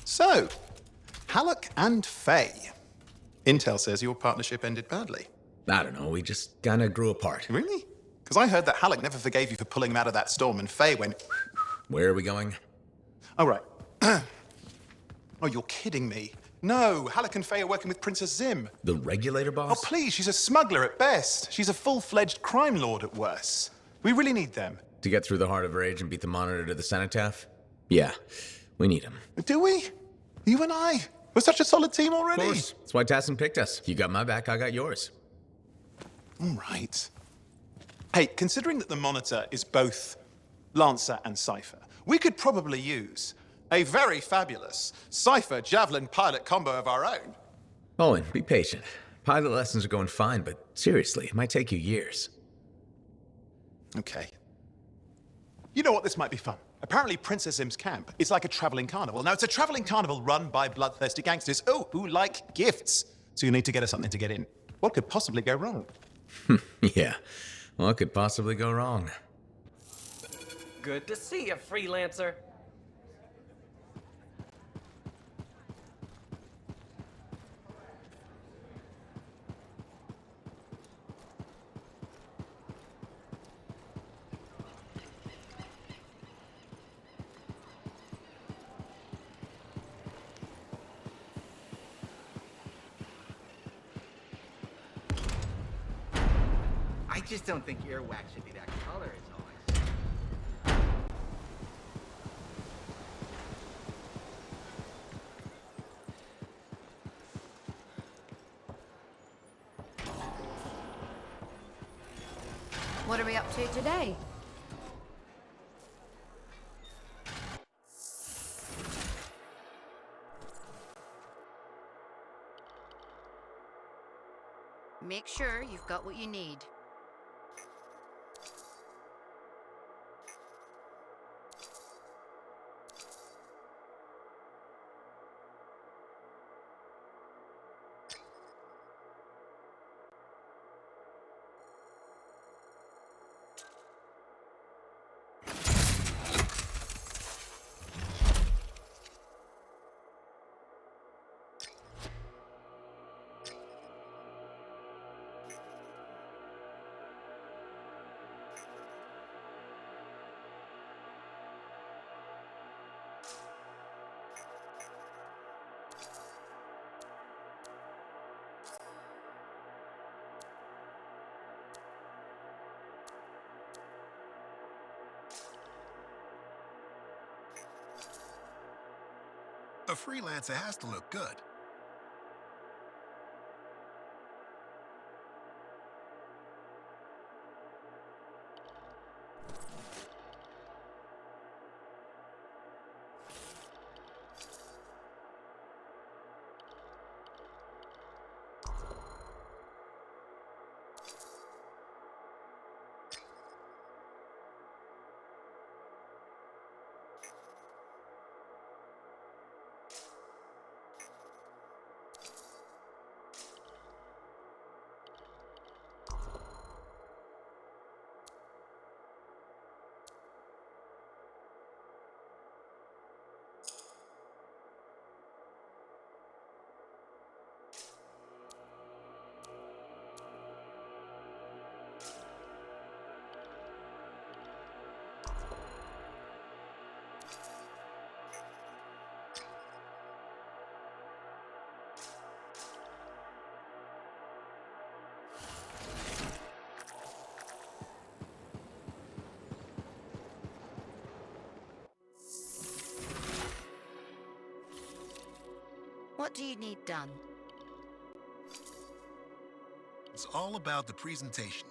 So, Halleck and Faye. Intel says your partnership ended badly. I don't know, we just kinda grew apart. Really? Because I heard that Halleck never forgave you for pulling him out of that storm, and Faye went... Where are we going? Oh, right. Oh, you're kidding me. No, Halleck and Faye are working with Princess Zim. The regulator boss? Oh, please, she's a smuggler at best. She's a full-fledged crime lord at worst. We really need them. To get through the Heart of Rage and beat the Monitor to the Cenotaph? Yeah, we need him. Do we? You and I? We're such a solid team already. Of course. That's why Tassin picked us. You got my back, I got yours. All right. Hey, considering that the Monitor is both Lancer and Cypher, we could probably use a very fabulous Cypher Javelin pilot combo of our own. Owen, be patient. Pilot lessons are going fine, but seriously, it might take you years. Okay. You know what? This might be fun. Apparently, Princess Zim's camp is like a traveling carnival. Now, it's a traveling carnival run by bloodthirsty gangsters, who like gifts. So you need to get us something to get in. What could possibly go wrong? Yeah, what could possibly go wrong? Good to see you, freelancer. I just don't think earwax should be that color, is all I say. What are we up to today? Make sure you've got what you need. A freelancer has to look good. What do you need done? It's all about the presentation.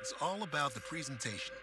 It's all about the presentation.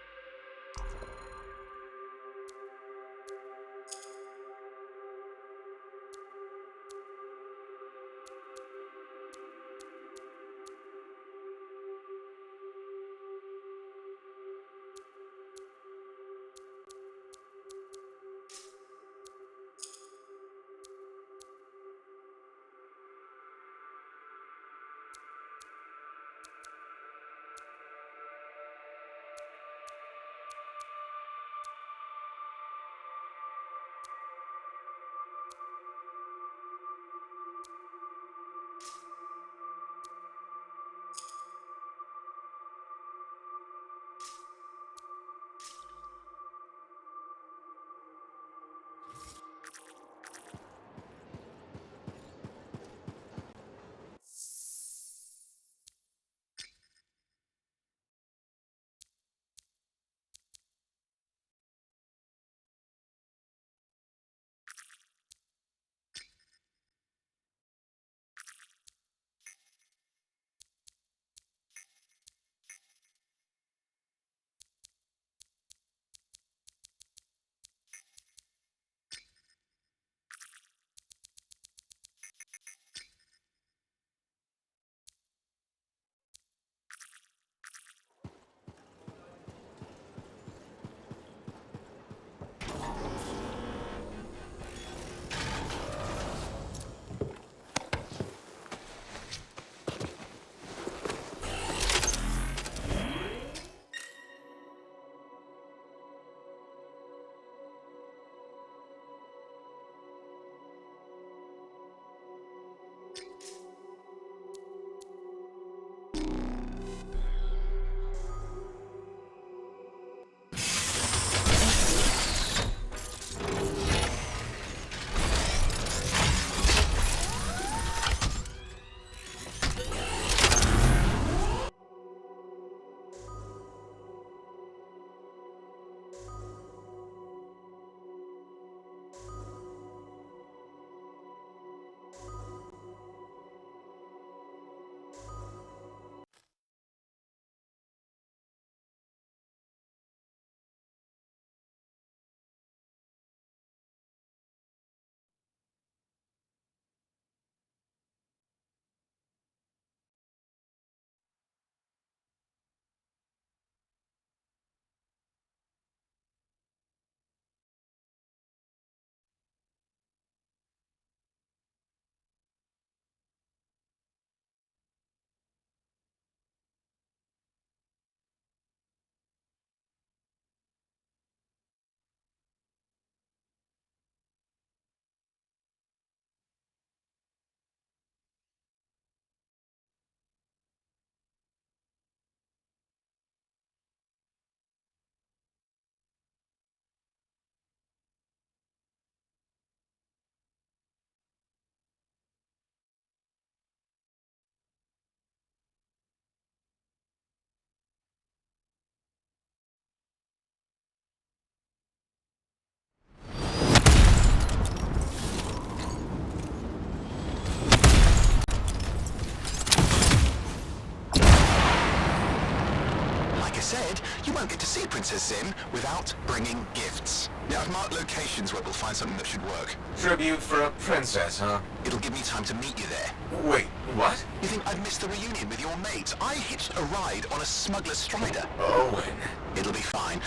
said, you won't get to see Princess Zim without bringing gifts. Now, I've marked locations where we'll find something that should work. Tribute for a princess, huh? It'll give me time to meet you there. Wait, what? You think I'd missed the reunion with your mates? I hitched a ride on a smuggler's strider. Owen. It'll be fine.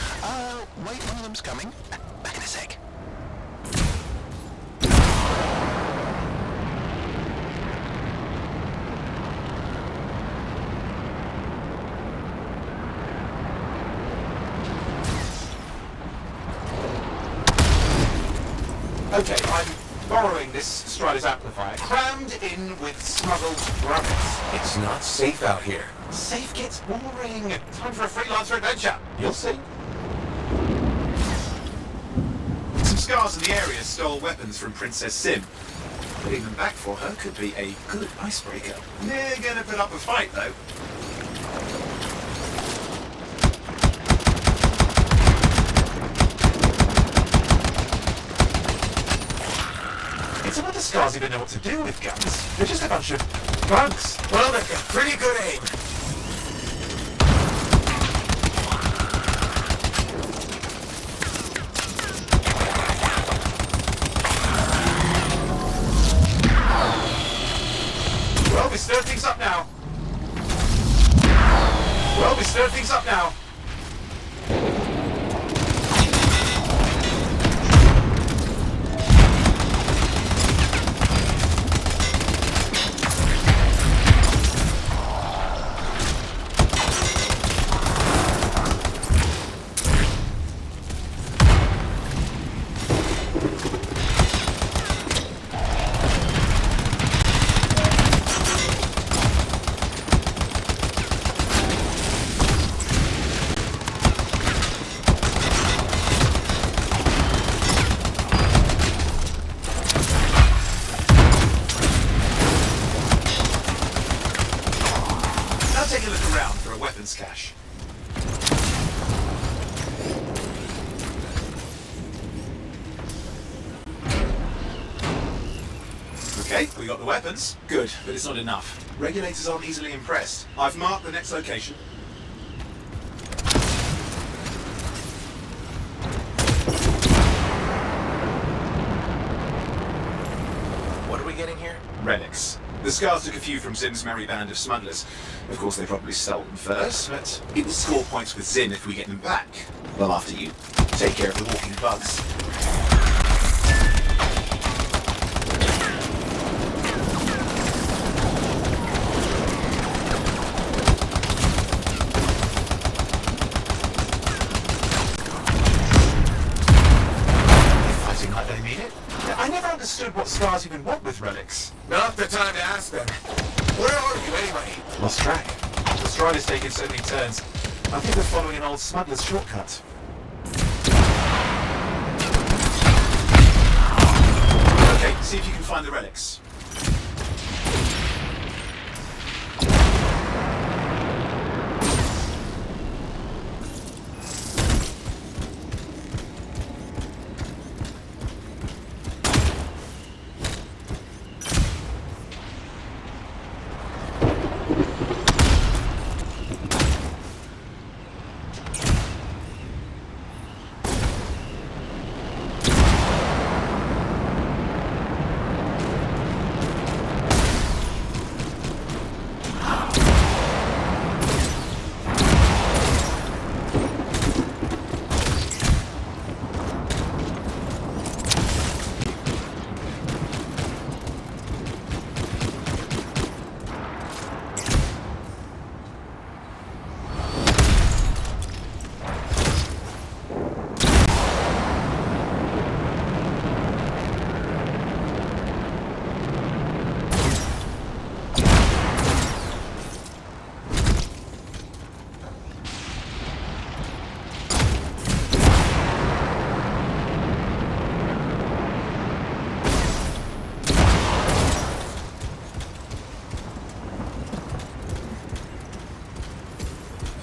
Wait, one of them's coming. Back in a sec. Okay, I'm borrowing this Strider's amplifier, crammed in with smuggled rabbits. It's not safe out here. Safe gets boring. Time for a freelancer adventure. You'll see. Some scars in the area stole weapons from Princess Sim. Putting them back for her could be a good icebreaker. They're gonna put up a fight, though. It's not the scars even know what to do with guns. They're just a bunch of bugs. Well, they've got pretty good aim. Well, we stir things up now. Take a look around for a weapons cache. Okay, we got the weapons. Good, but it's not enough. Regulators aren't easily impressed. I've marked the next location. What are we getting here? Relics. The scars took a few from Zim's merry band of smugglers. Of course, they probably stole them first, but it will score points with Zim if we get them back. Well, after you take care of the walking bugs. Fighting like they mean it? I never understood what scars even want with relics. Not the time to ask them. Where are you anyway? Lost track. The Strider's taken so many turns. I think we're following an old smuggler's shortcut. Okay, see if you can find the relics.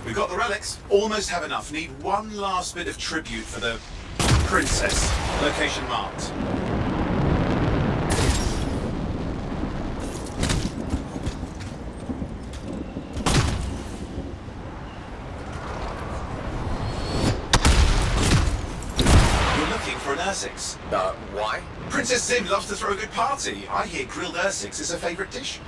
We've got the relics. Almost have enough. Need one last bit of tribute for the princess. Location marked. Ursix. Why? Princess Sim loves to throw a good party. I hear grilled Ursix is her favorite dish.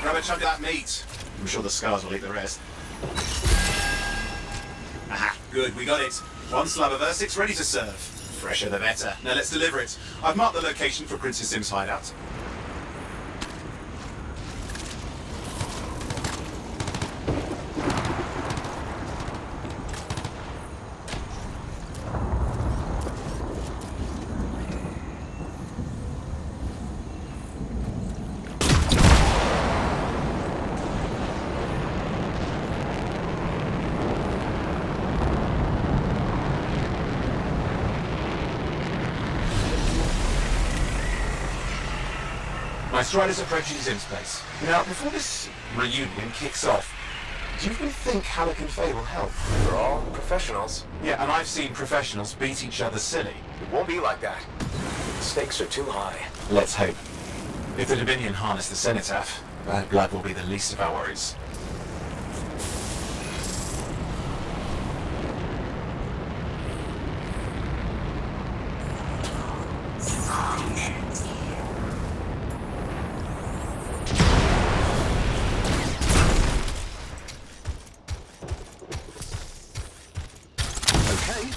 Grab a chunk of that meat. I'm sure the scars will eat the rest. Aha, good, we got it. One slab of Ursix ready to serve. Fresher the better. Now let's deliver it. I've marked the location for Princess Sim's hideout. My Strider's approaching Zim's place. Now, before this reunion kicks off, do you really think Halleck and Faye will help? They're all professionals. Yeah, and I've seen professionals beat each other silly. It won't be like that. The stakes are too high. Let's hope. If the Dominion harness the Cenotaph, bad blood will be the least of our worries.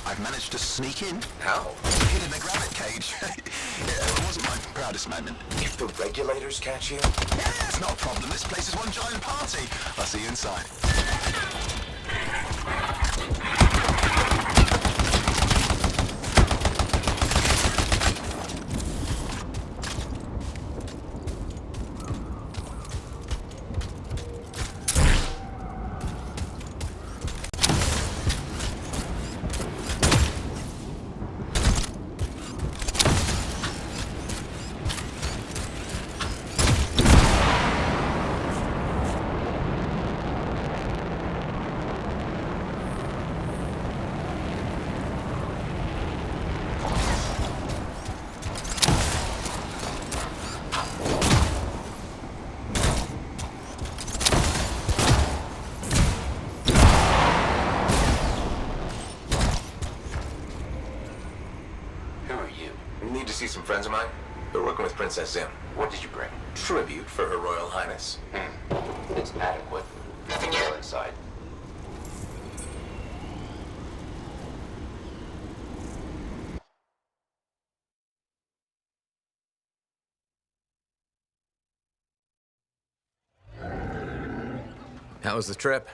I've managed to sneak in. How? Hid in a granite cage. It wasn't my proudest moment. If the regulators catch you? Yeah, it's not a problem. This place is one giant party. I'll see you inside. Need to see some friends of mine. They're working with Princess Zim. What did you bring? Tribute for Her Royal Highness. It's adequate. Go inside. How was the trip?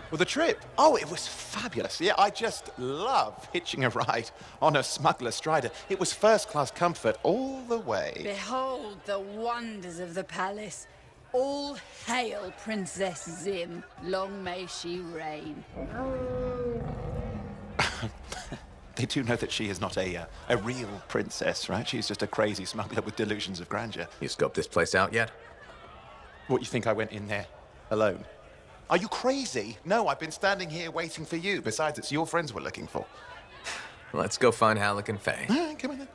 Well, the trip? Oh, it was fabulous. Yeah, I just love hitching a ride on a smuggler strider. It was first-class comfort all the way. Behold the wonders of the palace. All hail Princess Zim. Long may she reign. They do know that she is not a real princess, right? She's just a crazy smuggler with delusions of grandeur. You scoped this place out yet? What, you think I went in there alone? Are you crazy? No, I've been standing here waiting for you. Besides, it's your friends we're looking for. Let's go find Halleck and Faye. All right, come on then.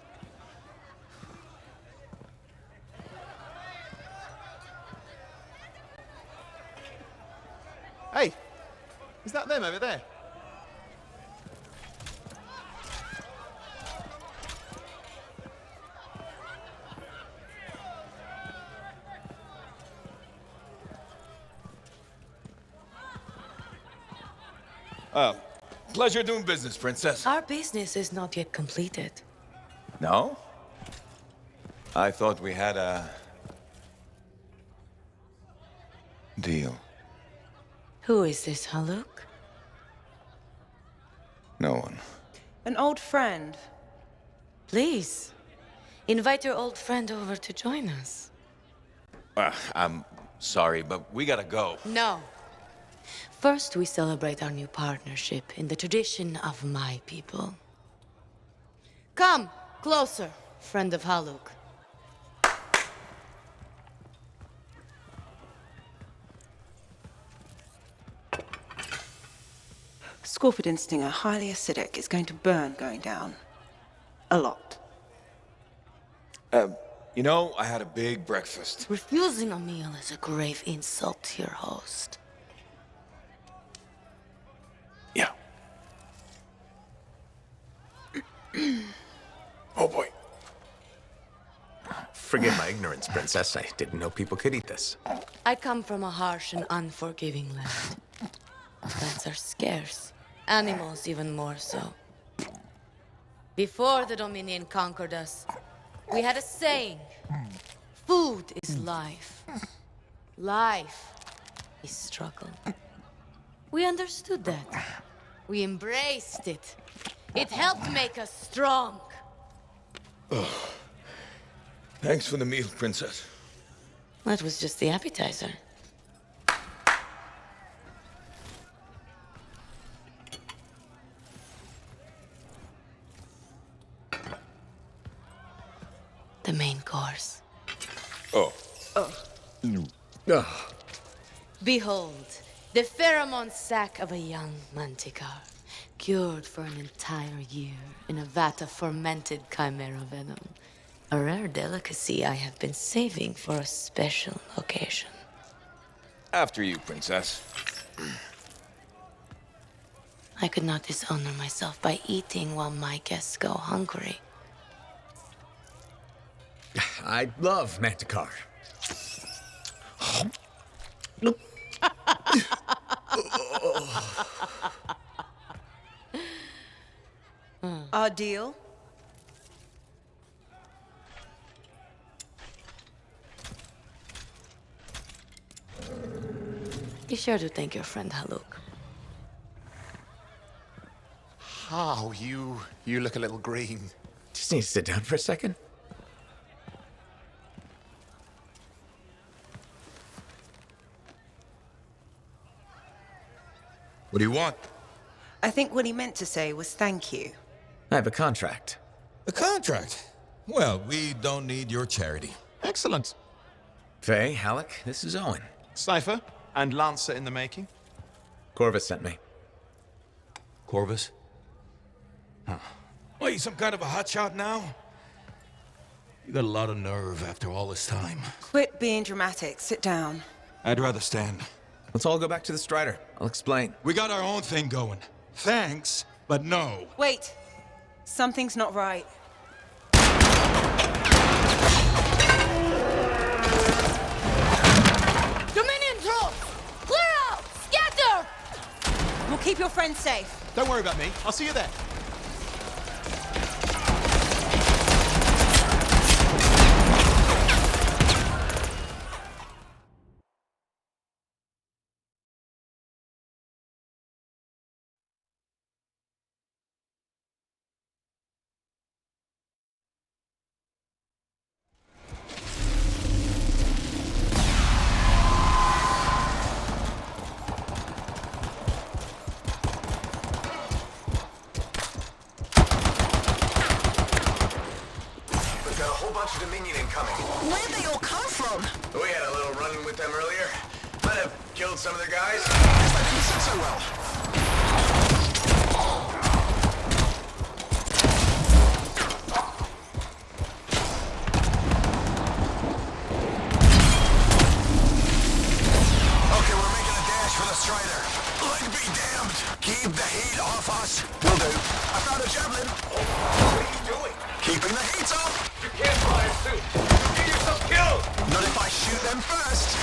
Hey, is that them over there? Pleasure doing business, Princess. Our business is not yet completed. No? I thought we had a... deal. Who is this, Haluk? No one. An old friend. Please, invite your old friend over to join us. I'm sorry, but we gotta go. No. First, we celebrate our new partnership in the tradition of my people. Come, closer, friend of Haluk. Scorpidin stinger, highly acidic. It's going to burn going down. A lot. You know, I had a big breakfast. Refusing a meal is a grave insult to your host. Yeah. Oh boy. Forgive my ignorance, Princess. I didn't know people could eat this. I come from a harsh and unforgiving land. Plants are scarce. Animals even more so. Before the Dominion conquered us, we had a saying. Food is life. Life is struggle. We understood that. We embraced it. It helped make us strong. Thanks for the meal, Princess. That was just the appetizer. The main course. Oh. Behold, the pheromone sac of a young manticore, cured for an entire year in a vat of fermented chimera venom. A rare delicacy I have been saving for a special occasion. After you, Princess. I could not dishonor myself by eating while my guests go hungry. I love Manticore. Our deal? Be sure to thank your friend Haluk. Oh, you look a little green. Just need to sit down for a second. What do you want? I think what he meant to say was thank you. I have a contract. A contract? Well, we don't need your charity. Excellent. Faye, Halleck, this is Owen. Cypher and Lancer in the making. Corvus sent me. Corvus? Huh. What, you some kind of a hotshot now? You got a lot of nerve after all this time. Quit being dramatic. Sit down. I'd rather stand. Let's all go back to the Strider. I'll explain. We got our own thing going. Thanks, but no. Wait. Something's not right. Dominion troops! Clear out! Scatter! We'll keep your friends safe. Don't worry about me. I'll see you there. Dominion incoming. Where'd they all come from? We had a little run-in with them earlier. Might have killed some of their guys. Guess I didn't sit so well. Okay, we're making a dash for the Strider. Leg be damned. Keep the heat off us. Will do. I found a javelin. What are you doing? Keeping the heat up. You can't fly a suit. You'll get yourself killed. Not if I shoot them first.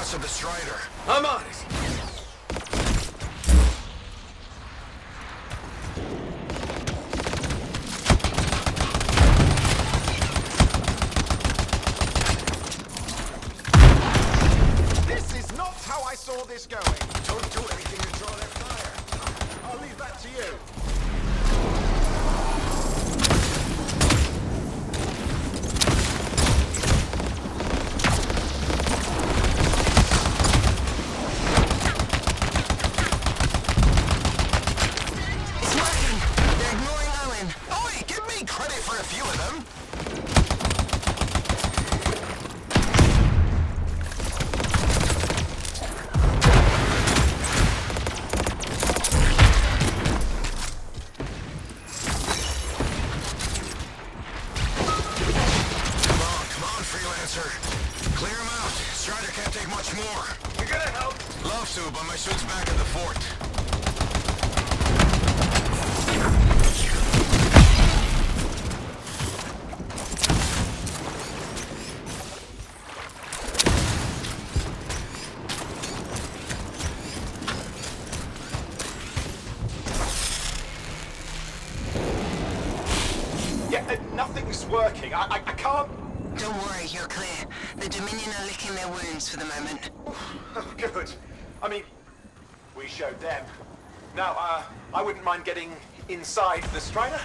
us of the Strider. I'm on it. This is not how I saw this going. Don't do anything to draw their fire. I'll leave that to you. It's working. They're ignoring Owen. Oi, give me credit for a few of them. Come on, Freelancer. Clear him out. Strider can't take much more. You gonna help? Love to, but my suit's back at the fort. Yeah, nothing's working. I can't... Don't worry, you're clear. The Dominion are licking their wounds for the moment. Oh, good. I mean, we showed them. Now, I wouldn't mind getting inside the Strider.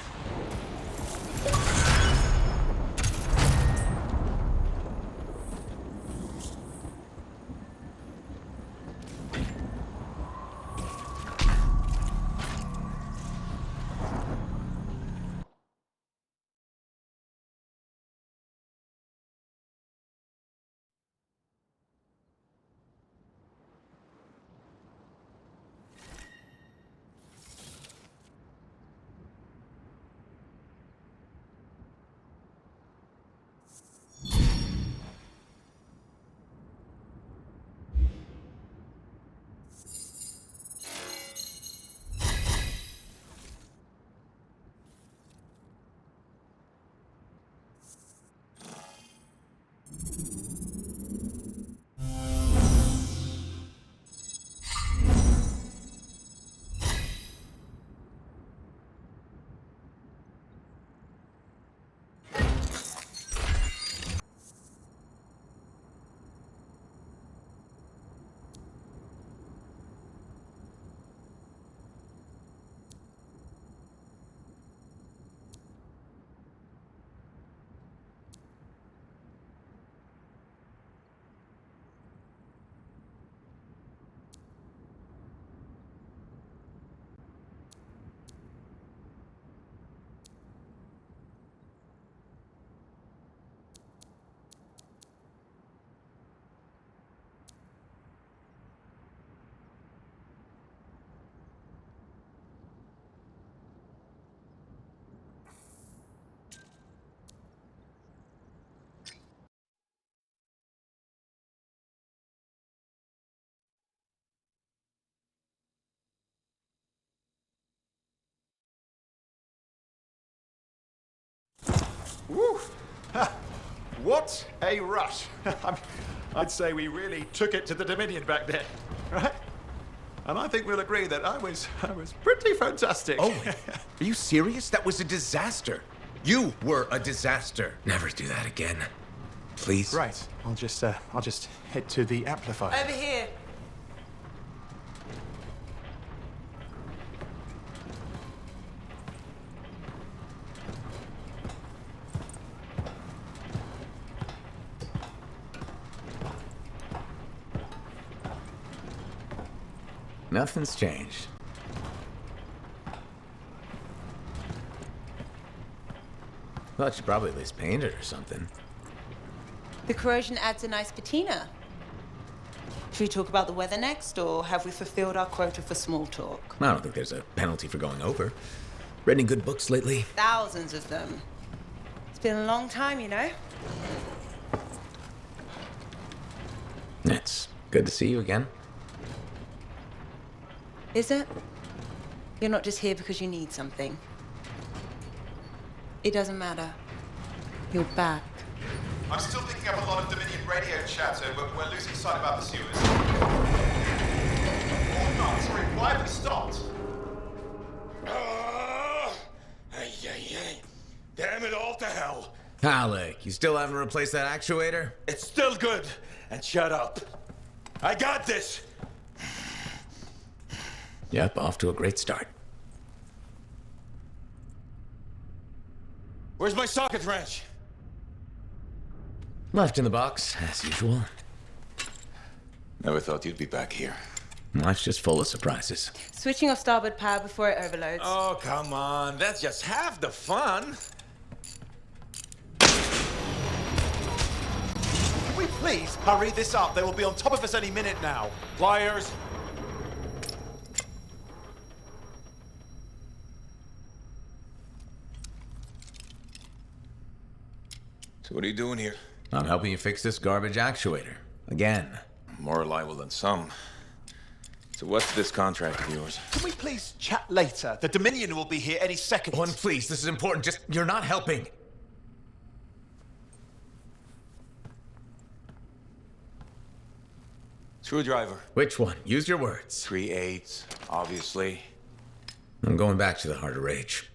Woo! Ha! What a rush! I'd say we really took it to the Dominion back then, right? And I think we'll agree that I was pretty fantastic. Oh, are you serious? That was a disaster. You were a disaster. Never do that again. Please. Right. I'll just head to the amplifier. Over here. Nothing's changed. Well, I should probably at least paint it or something. The corrosion adds a nice patina. Should we talk about the weather next, or have we fulfilled our quota for small talk? I don't think there's a penalty for going over. Read any good books lately? Thousands of them. It's been a long time, you know? It's good to see you again. Is it? You're not just here because you need something. It doesn't matter. You're back. I'm still picking up a lot of Dominion radio chatter, but we're losing sight of our pursuers. Oh, no, sorry, why have we stopped? Damn it all to hell. Alec, you still haven't replaced that actuator? It's still good. And shut up. I got this. Yep, off to a great start. Where's my socket wrench? Left in the box, as usual. Never thought you'd be back here. Life's just full of surprises. Switching off starboard power before it overloads. Oh, come on. That's just half the fun. Can we please hurry this up? They will be on top of us any minute now. Pliers. So what are you doing here? I'm helping you fix this garbage actuator. Again. More reliable than some. So what's this contract of yours? Can we please chat later? The Dominion will be here any second. One, please, this is important. Just, you're not helping. Screwdriver. Which one? Use your words. 3/8, obviously. I'm going back to the Heart of Rage.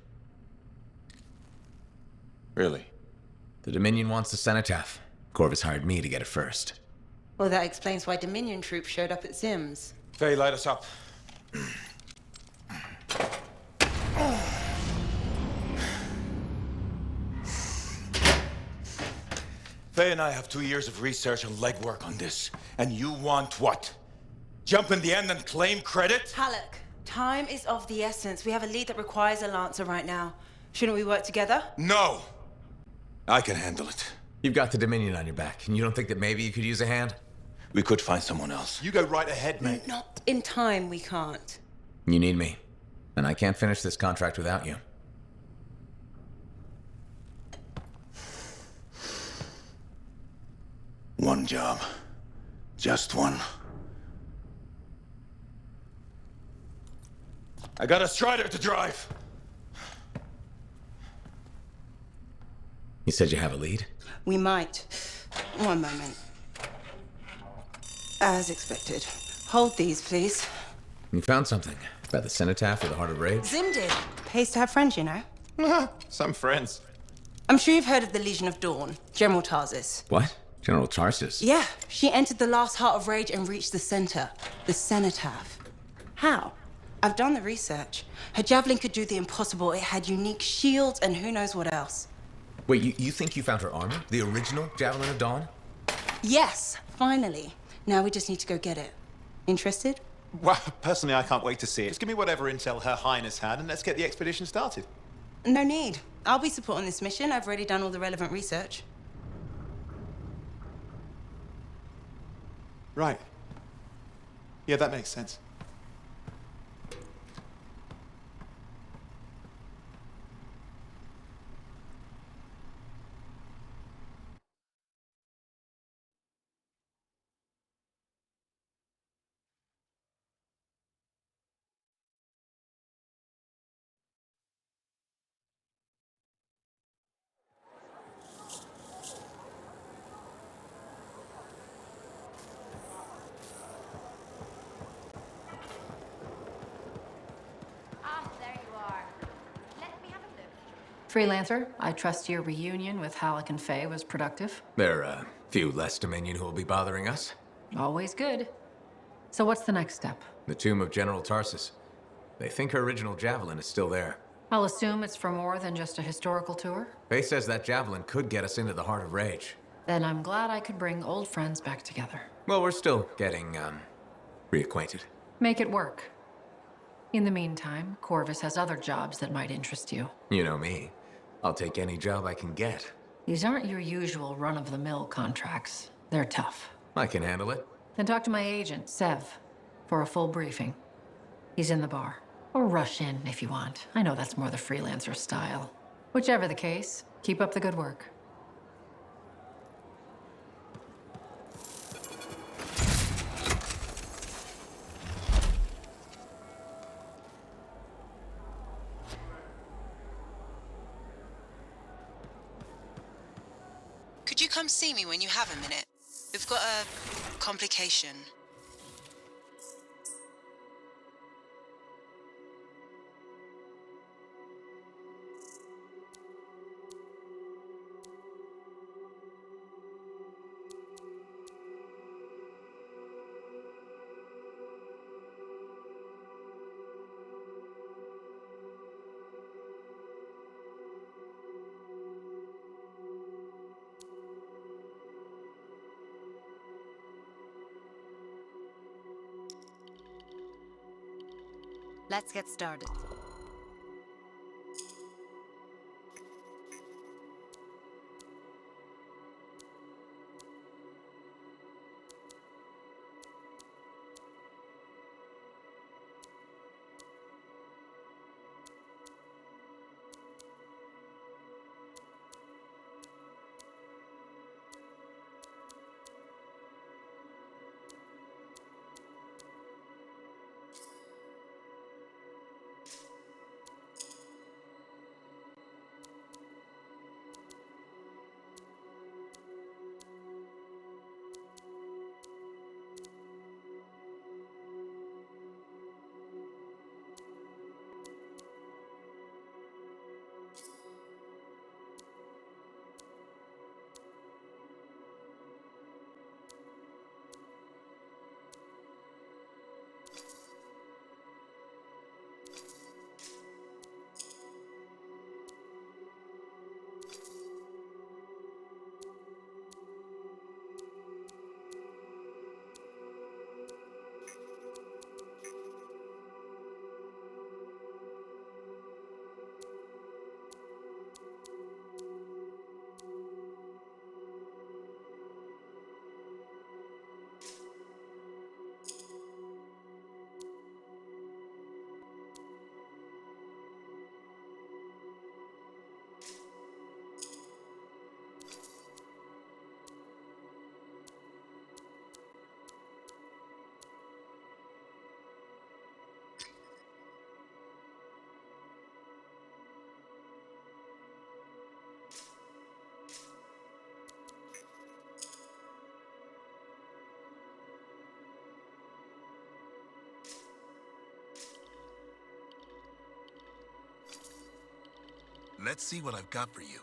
Really? The Dominion wants the cenotaph. Corvus hired me to get it first. Well, that explains why Dominion troops showed up at Zim's. Faye, light us up. Faye and I have 2 years of research and legwork on this. And you want what? Jump in the end and claim credit? Halleck, time is of the essence. We have a lead that requires a Lancer right now. Shouldn't we work together? No! I can handle it. You've got the Dominion on your back, and you don't think that maybe you could use a hand? We could find someone else. You go right ahead, mate. Not in time, we can't. You need me, and I can't finish this contract without you. One job. Just one. I got a Strider to drive. You said you have a lead? We might. One moment. As expected. Hold these, please. You found something about the cenotaph or the Heart of Rage? Zim did. Pays to have friends, you know. Some friends. I'm sure you've heard of the Legion of Dawn, General Tarsis. What? General Tarsis? Yeah, she entered the last Heart of Rage and reached the center, the cenotaph. How? I've done the research. Her javelin could do the impossible. It had unique shields and who knows what else. Wait, you think you found her armor? The original Javelin of Dawn? Yes, finally. Now we just need to go get it. Interested? Well, personally, I can't wait to see it. Just give me whatever intel Her Highness had, and let's get the expedition started. No need. I'll be supporting this mission. I've already done all the relevant research. Right. Yeah, that makes sense. Freelancer, I trust your reunion with Halleck and Faye was productive. There are a few less Dominion who will be bothering us. Always good. So what's the next step? The tomb of General Tarsis. They think her original javelin is still there. I'll assume it's for more than just a historical tour. Faye says that javelin could get us into the Heart of Rage. Then I'm glad I could bring old friends back together. Well, we're still getting, reacquainted. Make it work. In the meantime, Corvus has other jobs that might interest you. You know me. I'll take any job I can get. These aren't your usual run-of-the-mill contracts. They're tough. I can handle it. Then talk to my agent, Sev, for a full briefing. He's in the bar. Or rush in if you want. I know that's more the freelancer style. Whichever the case, keep up the good work. come see me when you have a minute? We've got a complication. Let's get started. Let's see what I've got for you.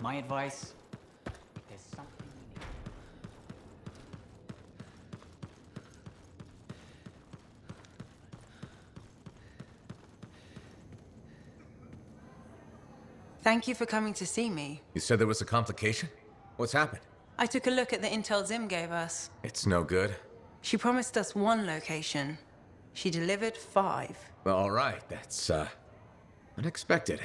my advice, if there's something you need. Thank you for coming to see me. You said there was a complication? What's happened? I took a look at the intel Zim gave us. It's no good. She promised us 1 location. She delivered 5. Well, all right. That's, unexpected.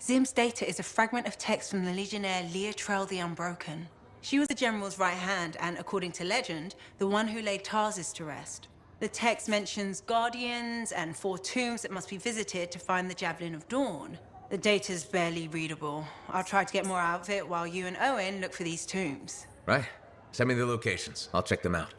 Zim's data is a fragment of text from the Legionnaire Leotrel the Unbroken. She was the General's right hand and, according to legend, the one who laid Tarsus to rest. The text mentions guardians and 4 tombs that must be visited to find the Javelin of Dawn. The data's barely readable. I'll try to get more out of it while you and Owen look for these tombs. Right. Send me the locations. I'll check them out.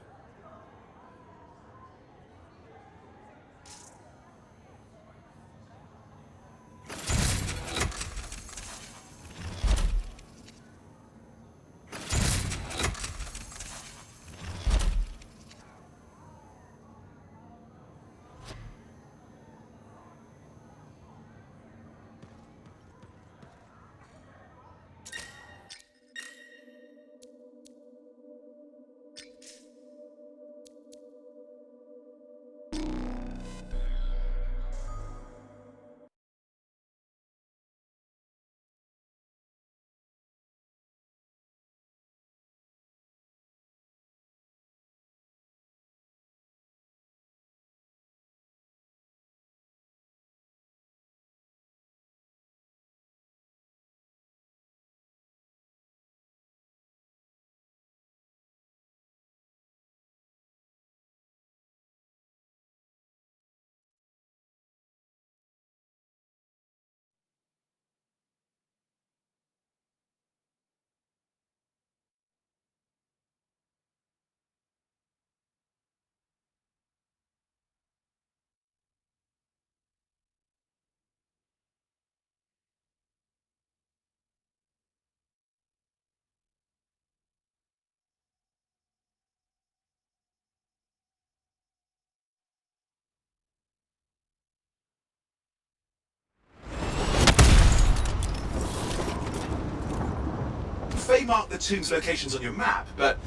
Faye marked the tomb's locations on your map, but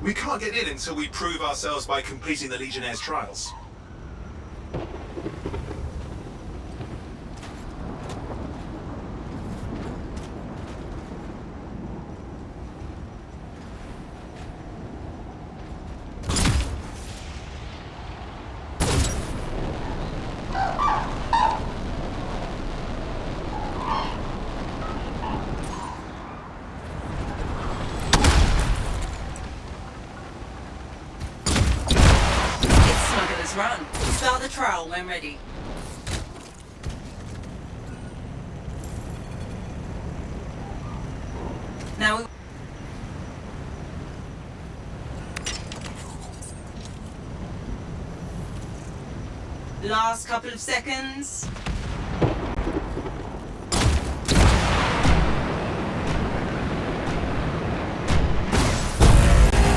we can't get in until we prove ourselves by completing the Legionnaire's trials. Run. Start the trial when ready. Now last couple of seconds.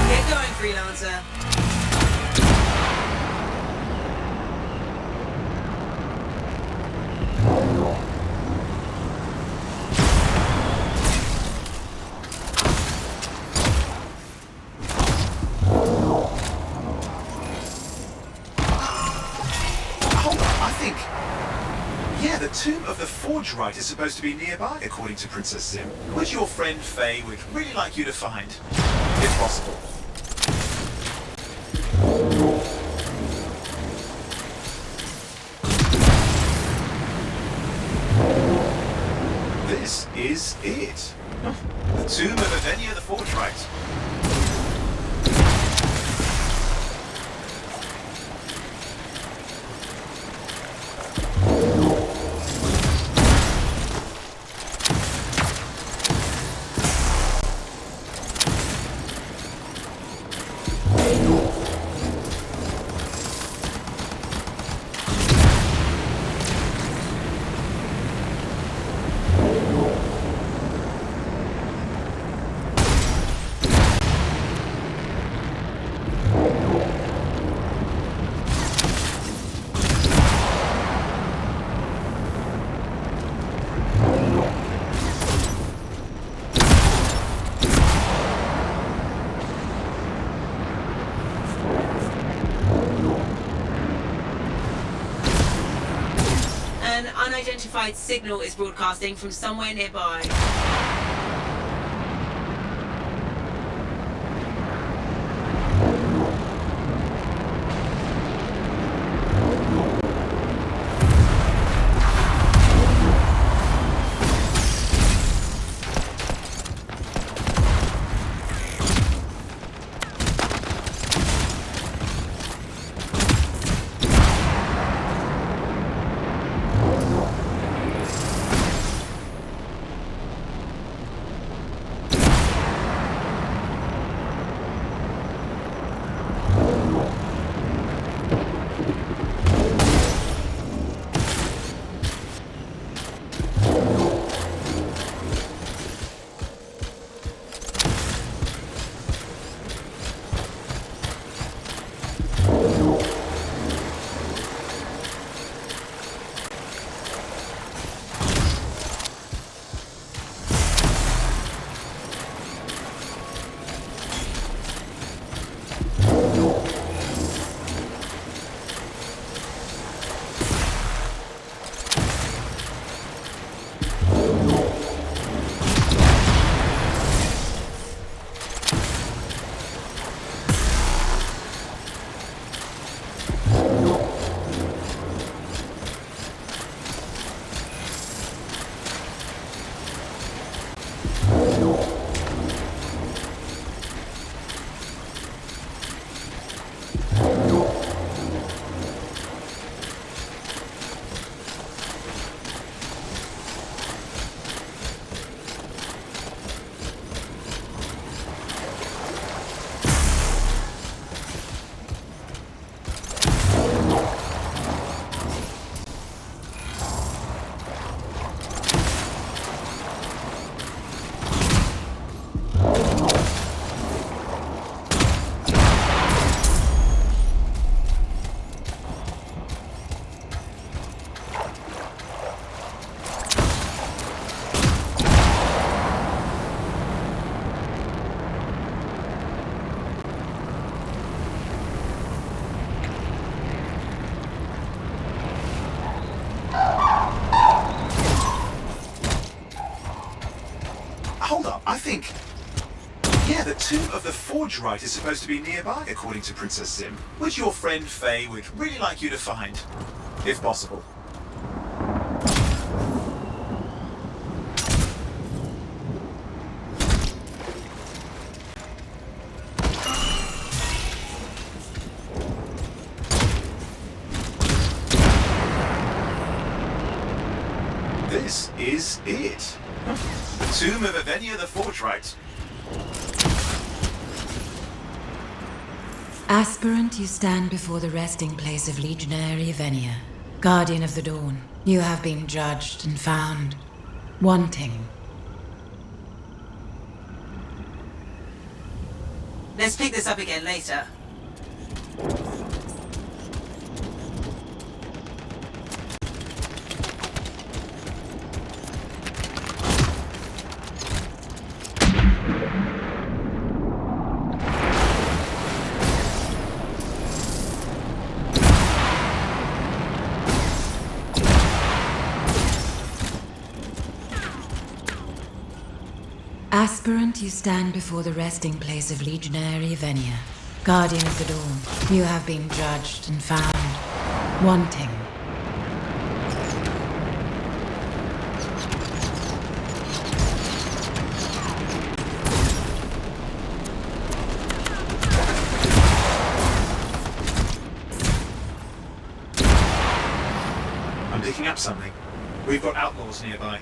Get going, freelancer. The tomb of the Forge Rite is supposed to be nearby, according to Princess Zim, which your friend Faye would really like you to find, if possible. This is it. The tomb of Avenia the Forge Rite. unidentified signal is broadcasting from somewhere nearby. Hold up, I think... Yeah, the tomb of the Forge Rite is supposed to be nearby, according to Princess Zim, which your friend Faye would really like you to find, if possible. This is it. The tomb of Avenia the Forge Rite. Aspirant, you stand before the resting place of Legionary Avenia, Guardian of the Dawn. You have been judged and found wanting. Let's pick this up again later. Aspirant, you stand before the resting place of Legionary Avenia, Guardian of the Dawn. You have been judged and found wanting. I'm picking up something. We've got outlaws nearby.